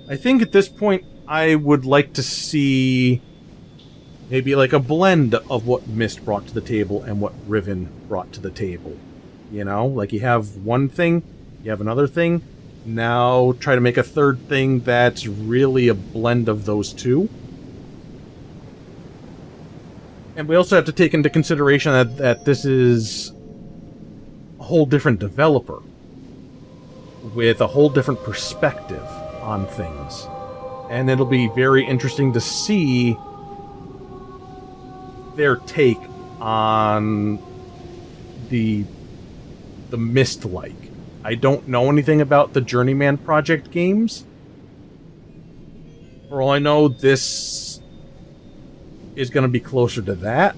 I think at this point I would like to see maybe like a blend of what Myst brought to the table and what Riven brought to the table. You know, like you have one thing, you have another thing. Now try to make a third thing that's really a blend of those two. And we also have to take into consideration that this is a whole different developer with a whole different perspective on things. And it'll be very interesting to see their take on the Myst-like. I don't know anything about the Journeyman Project games. For all I know, this is going to be closer to that.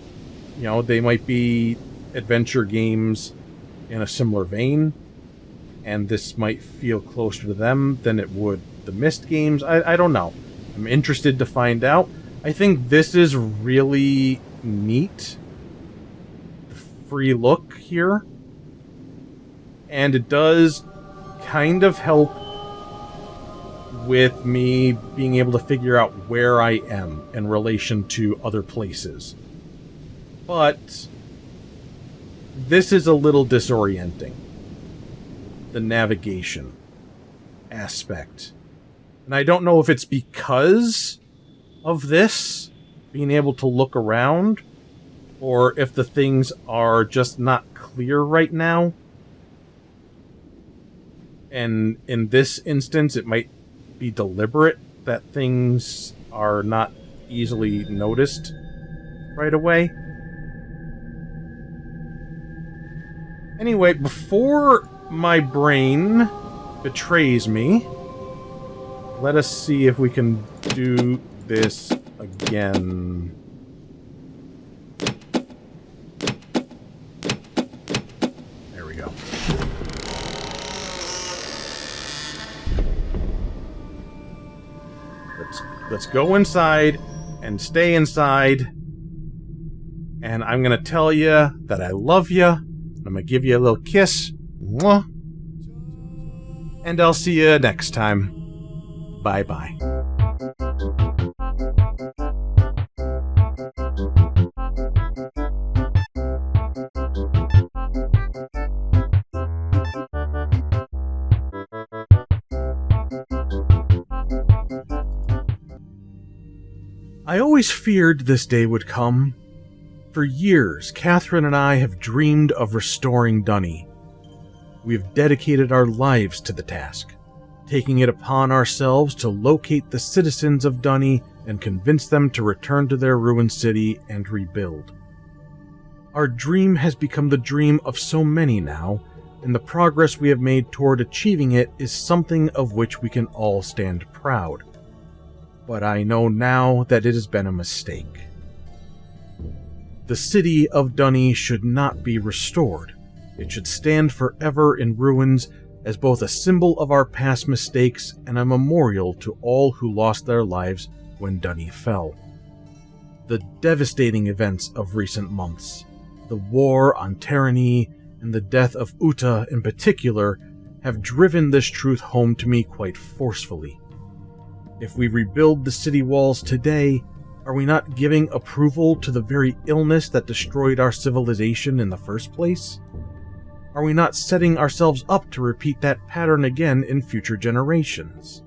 You know, they might be adventure games in a similar vein, and this might feel closer to them than it would the Myst games. I don't know. I'm interested to find out. I think this is really neat. The free look here. And it does kind of help with me being able to figure out where I am in relation to other places. But this is a little disorienting. The navigation aspect. And I don't know if it's because of this, being able to look around, or if the things are just not clear right now. And in this instance, it might be deliberate that things are not easily noticed right away. Anyway, before my brain betrays me, let us see if we can do this again. There we go. Let's go inside and stay inside. And I'm going to tell you that I love you. I'm going to give you a little kiss. Mwah. And I'll see you next time. Bye-bye. I always feared this day would come. For years, Catherine and I have dreamed of restoring Dunny. We have dedicated our lives to the task, taking it upon ourselves to locate the citizens of Dunny and convince them to return to their ruined city and rebuild. Our dream has become the dream of so many now, and the progress we have made toward achieving it is something of which we can all stand proud. But I know now that it has been a mistake. The city of Dunny should not be restored. It should stand forever in ruins as both a symbol of our past mistakes and a memorial to all who lost their lives when Dunny fell. The devastating events of recent months, the war on Tyranny, and the death of Uta in particular, have driven this truth home to me quite forcefully. If we rebuild the city walls today, are we not giving approval to the very illness that destroyed our civilization in the first place? Are we not setting ourselves up to repeat that pattern again in future generations?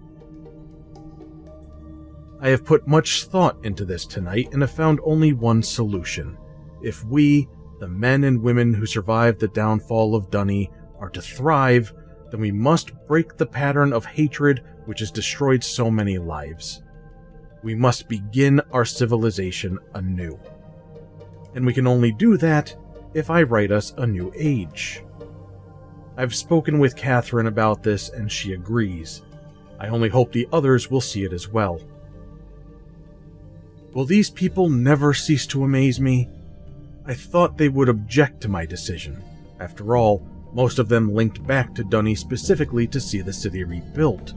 I have put much thought into this tonight and have found only one solution. If we, the men and women who survived the downfall of Dunny, are to thrive, then we must break the pattern of hatred which has destroyed so many lives. We must begin our civilization anew. And we can only do that if I write us a new age. I've spoken with Catherine about this and she agrees. I only hope the others will see it as well. Will these people never cease to amaze me? I thought they would object to my decision. After all, most of them linked back to Dunny specifically to see the city rebuilt.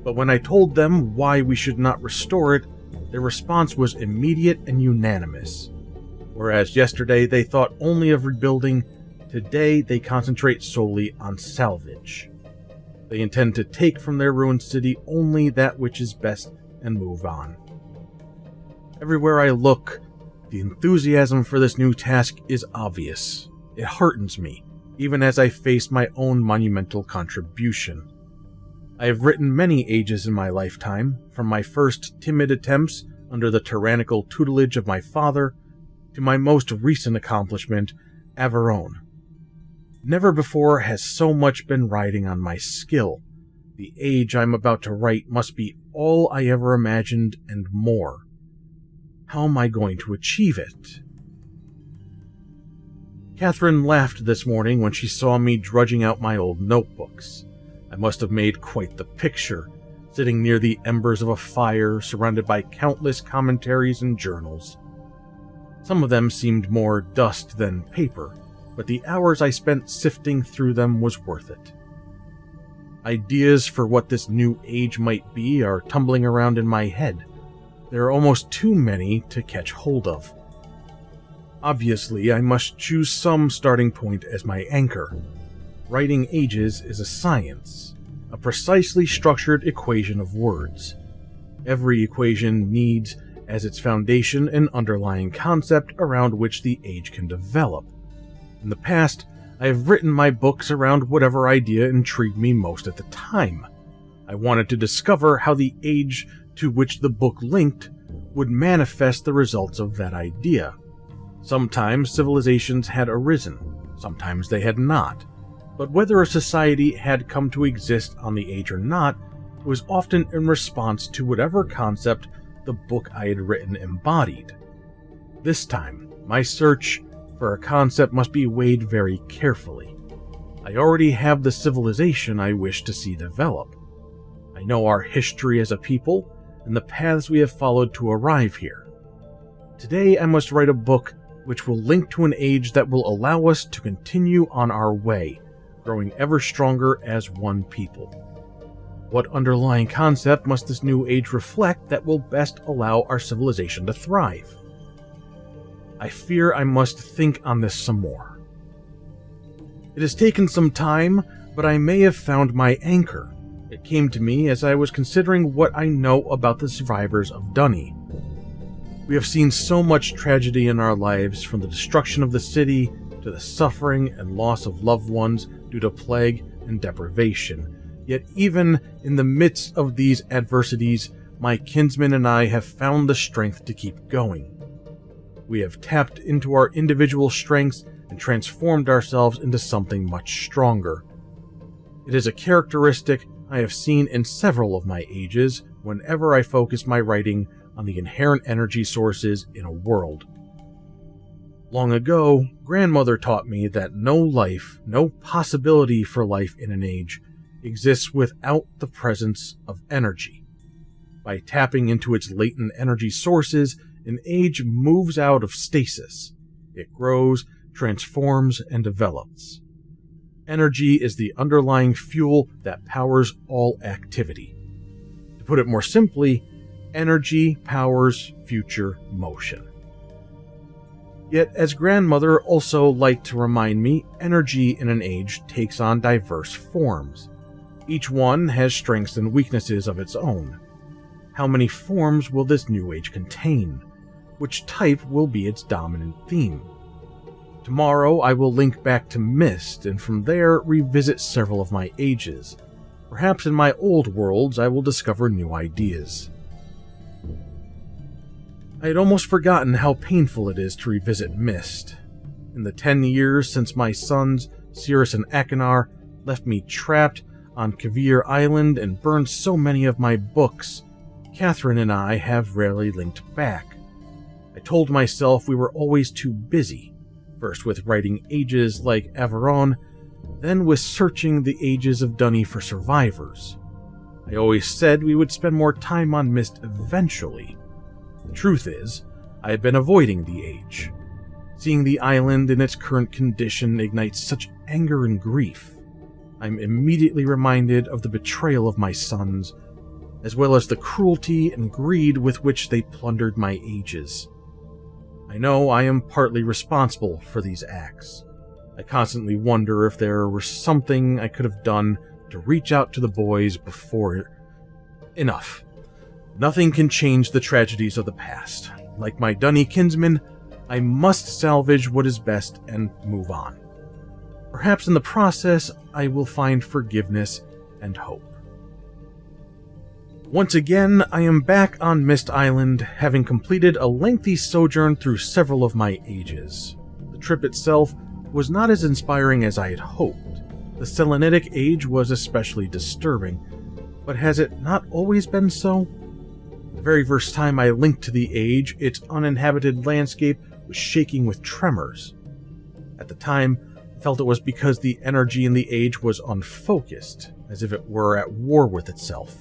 But when I told them why we should not restore it, their response was immediate and unanimous. Whereas yesterday they thought only of rebuilding, today they concentrate solely on salvage. They intend to take from their ruined city only that which is best and move on. Everywhere I look, the enthusiasm for this new task is obvious. It heartens me, even as I face my own monumental contribution. I have written many ages in my lifetime, from my first timid attempts under the tyrannical tutelage of my father, to my most recent accomplishment, Averone. Never before has so much been riding on my skill. The age I'm about to write must be all I ever imagined and more. How am I going to achieve it? Catherine laughed this morning when she saw me drudging out my old notebooks. I must have made quite the picture, sitting near the embers of a fire, surrounded by countless commentaries and journals. Some of them seemed more dust than paper, but the hours I spent sifting through them was worth it. Ideas for what this new age might be are tumbling around in my head. There are almost too many to catch hold of. Obviously, I must choose some starting point as my anchor. Writing ages is a science, a precisely structured equation of words. Every equation needs as its foundation an underlying concept around which the age can develop. In the past, I have written my books around whatever idea intrigued me most at the time. I wanted to discover how the age to which the book linked would manifest the results of that idea. Sometimes civilizations had arisen, sometimes they had not. But whether a society had come to exist on the age or not it was often in response to whatever concept the book I had written embodied. This time, my search for a concept must be weighed very carefully. I already have the civilization I wish to see develop. I know our history as a people and the paths we have followed to arrive here. Today I must write a book which will link to an age that will allow us to continue on our way, growing ever stronger as one people. What underlying concept must this new age reflect that will best allow our civilization to thrive? I fear I must think on this some more. It has taken some time, but I may have found my anchor. It came to me as I was considering what I know about the survivors of Dunny. We have seen so much tragedy in our lives, from the destruction of the city to the suffering and loss of loved ones due to plague and deprivation. Yet even in the midst of these adversities, my kinsmen and I have found the strength to keep going. We have tapped into our individual strengths and transformed ourselves into something much stronger. It is a characteristic I have seen in several of my ages whenever I focus my writing on the inherent energy sources in a world. Long ago, grandmother taught me that no life, no possibility for life in an age, exists without the presence of energy. By tapping into its latent energy sources, an age moves out of stasis. It grows, transforms, and develops. Energy is the underlying fuel that powers all activity. To put it more simply, energy powers future motion. Yet, as grandmother also liked to remind me, energy in an age takes on diverse forms. Each one has strengths and weaknesses of its own. How many forms will this new age contain? Which type will be its dominant theme? Tomorrow I will link back to Myst, and from there revisit several of my ages. Perhaps in my old worlds I will discover new ideas. I had almost forgotten how painful it is to revisit Myst. In the 10 years since my sons, Cirrus and Akinar, left me trapped on Kavir Island and burned so many of my books, Catherine and I have rarely linked back. I told myself we were always too busy, first with writing ages like Averon, then with searching the ages of Dunny for survivors. I always said we would spend more time on Myst eventually. The truth is, I have been avoiding the age. Seeing the island in its current condition ignites such anger and grief. I'm immediately reminded of the betrayal of my sons, as well as the cruelty and greed with which they plundered my ages. I know I am partly responsible for these acts. I constantly wonder if there was something I could have done to reach out to the boys before. Enough. Nothing can change the tragedies of the past. Like my Dunny kinsmen, I must salvage what is best and move on. Perhaps in the process, I will find forgiveness and hope. Once again, I am back on Myst Island, having completed a lengthy sojourn through several of my ages. The trip itself was not as inspiring as I had hoped. The Selenitic age was especially disturbing, but has it not always been so? The very first time I linked to the age, its uninhabited landscape was shaking with tremors. At the time, I felt it was because the energy in the age was unfocused, as if it were at war with itself.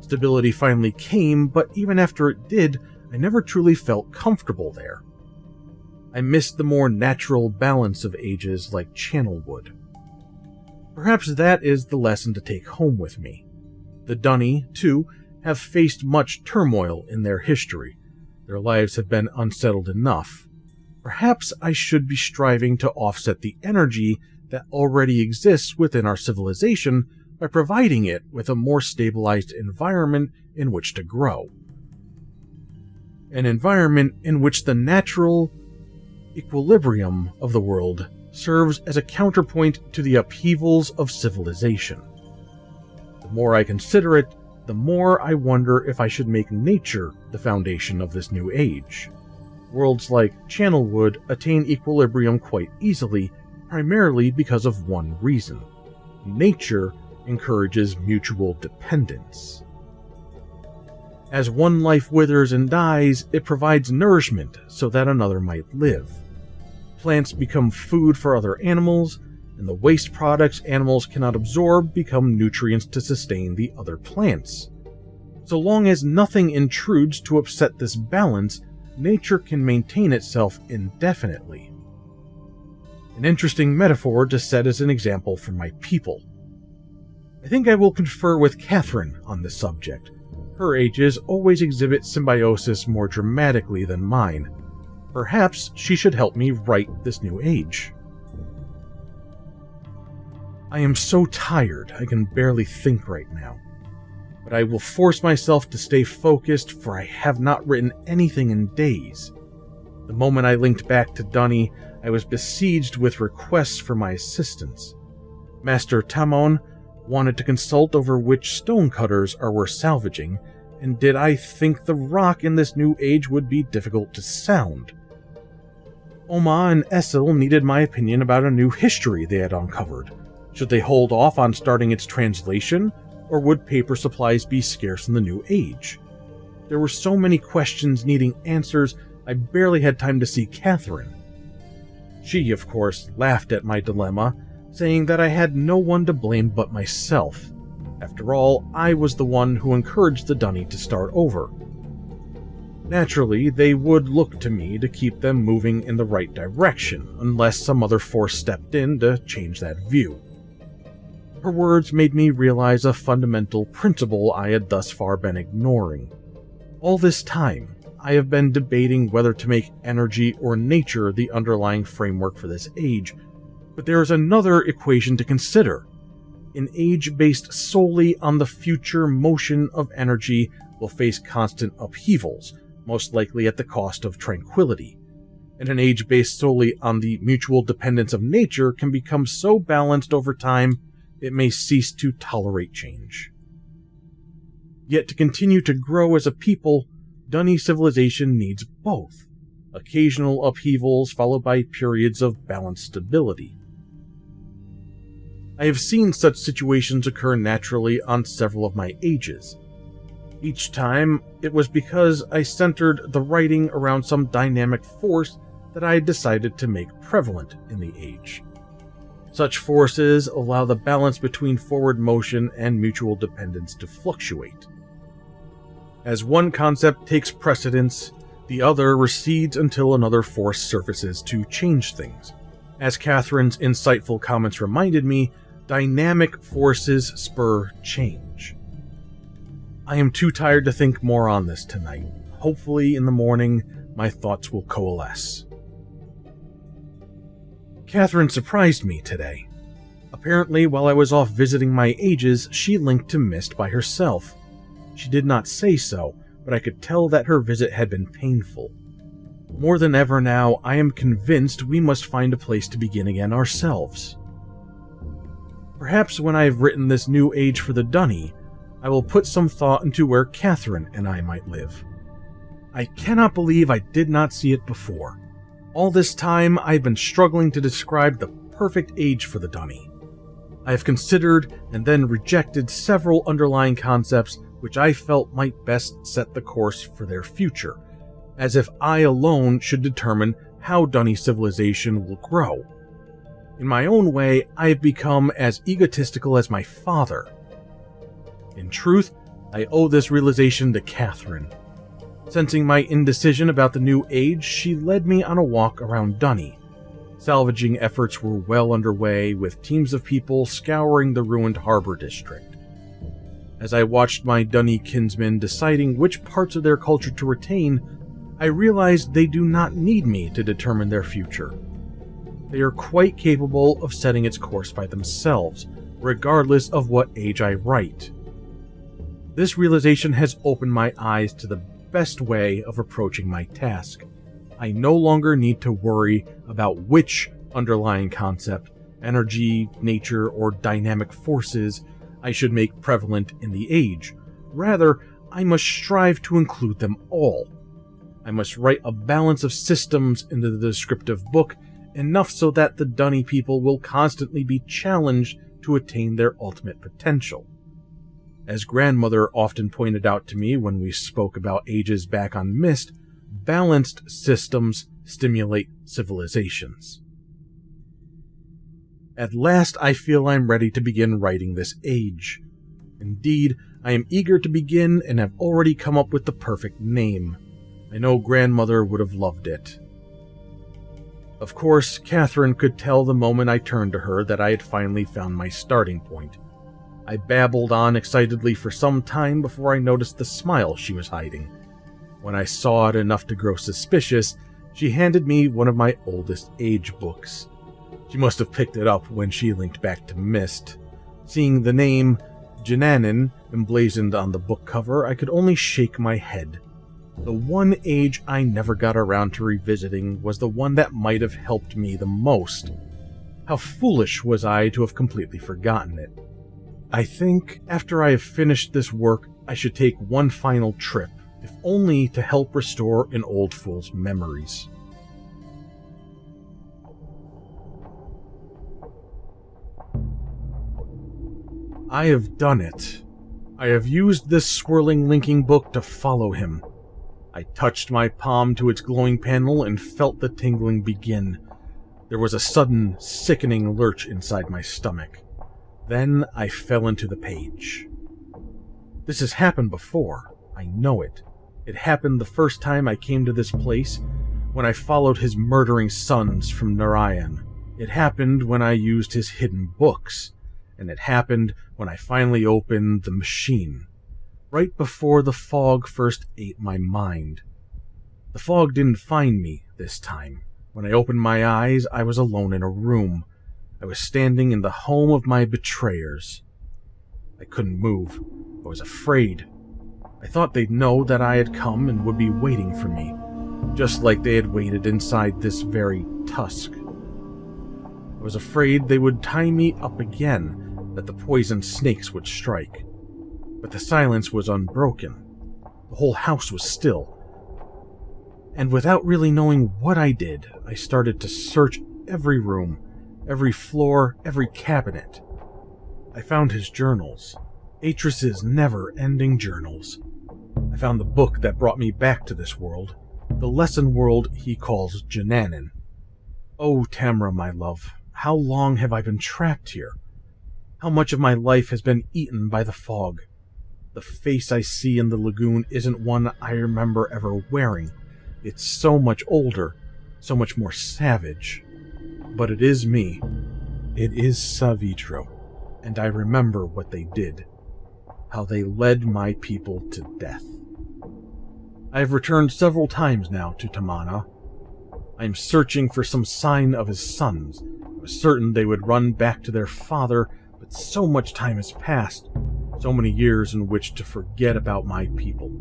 Stability finally came, but even after it did, I never truly felt comfortable there. I missed the more natural balance of ages like Channelwood. Perhaps that is the lesson to take home with me. The Dunny, too, have faced much turmoil in their history. Their lives have been unsettled enough. Perhaps I should be striving to offset the energy that already exists within our civilization by providing it with a more stabilized environment in which to grow. An environment in which the natural equilibrium of the world serves as a counterpoint to the upheavals of civilization. The more I consider it, the more I wonder if I should make nature the foundation of this new age. Worlds like Channelwood attain equilibrium quite easily, primarily because of one reason. Nature encourages mutual dependence. As one life withers and dies, it provides nourishment so that another might live. Plants become food for other animals, and the waste products animals cannot absorb become nutrients to sustain the other plants. So long as nothing intrudes to upset this balance, nature can maintain itself indefinitely. An interesting metaphor to set as an example for my people. I think I will confer with Catherine on this subject. Her ages always exhibit symbiosis more dramatically than mine. Perhaps she should help me write this new age. I am so tired I can barely think right now. But I will force myself to stay focused, for I have not written anything in days. The moment I linked back to Dunny, I was besieged with requests for my assistance. Master Tamon wanted to consult over which stonecutters are worth salvaging, and did I think the rock in this new age would be difficult to sound. Oma and Exile needed my opinion about a new history they had uncovered. Should they hold off on starting its translation, or would paper supplies be scarce in the new age? There were so many questions needing answers, I barely had time to see Catherine. She, of course, laughed at my dilemma, saying that I had no one to blame but myself. After all, I was the one who encouraged the Dunny to start over. Naturally, they would look to me to keep them moving in the right direction, unless some other force stepped in to change that view. Her words made me realize a fundamental principle I had thus far been ignoring. All this time, I have been debating whether to make energy or nature the underlying framework for this age, but there is another equation to consider. An age based solely on the future motion of energy will face constant upheavals, most likely at the cost of tranquility, and an age based solely on the mutual dependence of nature can become so balanced over time it may cease to tolerate change. Yet to continue to grow as a people, Dunny civilization needs both, occasional upheavals followed by periods of balanced stability. I have seen such situations occur naturally on several of my ages. Each time, it was because I centered the writing around some dynamic force that I had decided to make prevalent in the age. Such forces allow the balance between forward motion and mutual dependence to fluctuate. As one concept takes precedence, the other recedes until another force surfaces to change things. As Catherine's insightful comments reminded me, dynamic forces spur change. I am too tired to think more on this tonight. Hopefully, in the morning, my thoughts will coalesce. Catherine surprised me today. Apparently, while I was off visiting my ages, she linked to Myst by herself. She did not say so, but I could tell that her visit had been painful. More than ever now, I am convinced we must find a place to begin again ourselves. Perhaps when I have written this new age for the Dunny, I will put some thought into where Catherine and I might live. I cannot believe I did not see it before. All this time, I've been struggling to describe the perfect age for the Dunny. I have considered and then rejected several underlying concepts which I felt might best set the course for their future, as if I alone should determine how Dunny civilization will grow. In my own way, I have become as egotistical as my father. In truth, I owe this realization to Catherine. Sensing my indecision about the new age, she led me on a walk around Dunny. Salvaging efforts were well underway, with teams of people scouring the ruined harbor district. As I watched my Dunny kinsmen deciding which parts of their culture to retain, I realized they do not need me to determine their future. They are quite capable of setting its course by themselves, regardless of what age I write. This realization has opened my eyes to the best way of approaching my task. I no longer need to worry about which underlying concept, energy, nature, or dynamic forces I should make prevalent in the age. Rather, I must strive to include them all. I must write a balance of systems into the descriptive book, enough so that the Dunny people will constantly be challenged to attain their ultimate potential. As grandmother often pointed out to me when we spoke about ages back on Myst, balanced systems stimulate civilizations. At last I feel I'm ready to begin writing this age. Indeed, I am eager to begin and have already come up with the perfect name. I know grandmother would have loved it. Of course, Catherine could tell the moment I turned to her that I had finally found my starting point. I babbled on excitedly for some time before I noticed the smile she was hiding. When I saw it enough to grow suspicious, she handed me one of my oldest age books. She must have picked it up when she linked back to Myst. Seeing the name Jananin emblazoned on the book cover, I could only shake my head. The one age I never got around to revisiting was the one that might have helped me the most. How foolish was I to have completely forgotten it. I think after I have finished this work, I should take one final trip, if only to help restore an old fool's memories. I have done it. I have used this swirling linking book to follow him. I touched my palm to its glowing panel and felt the tingling begin. There was a sudden, sickening lurch inside my stomach. Then I fell into the page. This has happened before. I know it. It happened the first time I came to this place, when I followed his murdering sons from Narayan. It happened when I used his hidden books. And it happened when I finally opened the machine, right before the fog first ate my mind. The fog didn't find me this time. When I opened my eyes, I was alone in a room. I was standing in the home of my betrayers. I couldn't move. I was afraid. I thought they'd know that I had come and would be waiting for me, just like they had waited inside this very tusk. I was afraid they would tie me up again, that the poison snakes would strike. But the silence was unbroken. The whole house was still. And without really knowing what I did, I started to search every room, every floor, every cabinet. I found his journals, Atris's never-ending journals. I found the book that brought me back to this world, the lesson world he calls Jananin. Oh, Tamra, my love, how long have I been trapped here? How much of my life has been eaten by the fog? The face I see in the lagoon isn't one I remember ever wearing. It's so much older, so much more savage. But it is me. It is Savitro, and I remember what they did. How they led my people to death. I have returned several times now to Tamana. I am searching for some sign of his sons. I was certain they would run back to their father, but so much time has passed, so many years in which to forget about my people.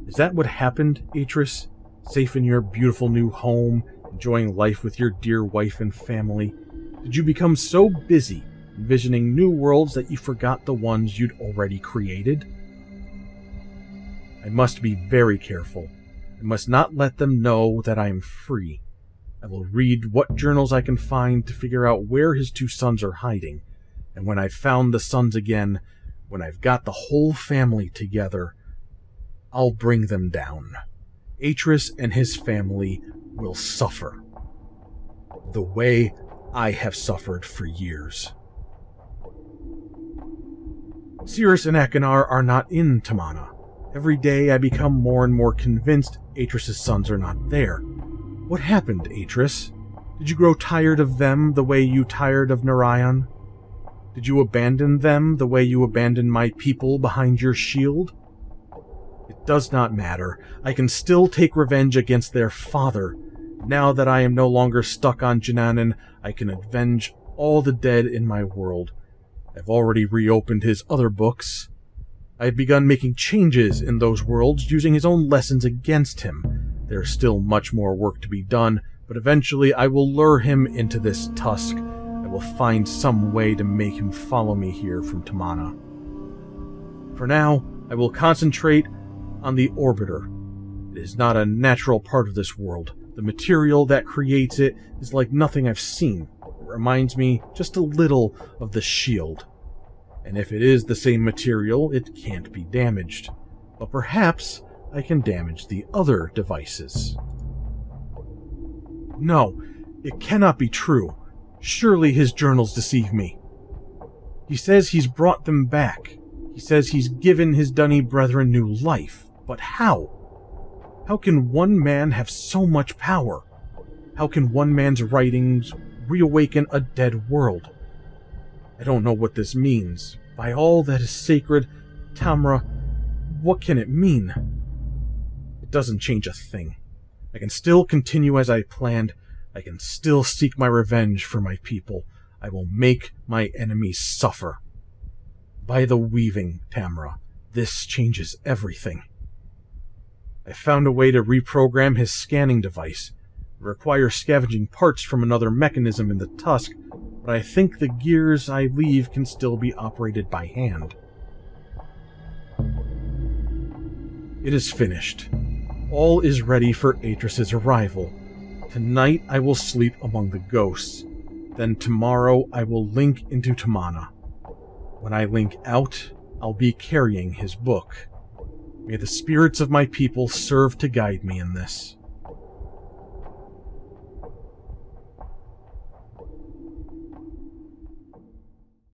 Is that what happened, Atris? Safe in your beautiful new home, enjoying life with your dear wife and family? Did you become so busy envisioning new worlds that you forgot the ones you'd already created? I must be very careful. I must not let them know that I am free. I will read what journals I can find to figure out where his two sons are hiding. And when I've found the sons again, when I've got the whole family together, I'll bring them down. Atris and his family will suffer. The way I have suffered for years. Cirrus and Akinar are not in Tamana. Every day I become more and more convinced Atris' sons are not there. What happened, Atris? Did you grow tired of them the way you tired of Narayan? Did you abandon them the way you abandoned my people behind your shield? It does not matter. I can still take revenge against their father. Now that I am no longer stuck on Jananin, I can avenge all the dead in my world. I've already reopened his other books. I have begun making changes in those worlds, using his own lessons against him. There is still much more work to be done, but eventually I will lure him into this tusk. I will find some way to make him follow me here from Tamana. For now, I will concentrate on the Orbiter. It is not a natural part of this world. The material that creates it is like nothing I've seen. reminds me just a little of the shield. And if it is the same material, it can't be damaged. But perhaps I can damage the other devices. No, it cannot be true. Surely his journals deceive me. He says he's brought them back. He says he's given his Dunny brethren new life. But how? How can one man have so much power? How can one man's writings reawaken a dead world? I don't know what this means. By all that is sacred, Tamra, what can it mean? It doesn't change a thing. I can still continue as I planned. I can still seek my revenge for my people. I will make my enemies suffer. By the weaving, Tamra, this changes everything. I found a way to reprogram his scanning device. It requires scavenging parts from another mechanism in the tusk, but I think the gears I leave can still be operated by hand. It is finished. All is ready for Atris's arrival. Tonight I will sleep among the ghosts. Then tomorrow I will link into Tamana. When I link out, I'll be carrying his book. May the spirits of my people serve to guide me in this.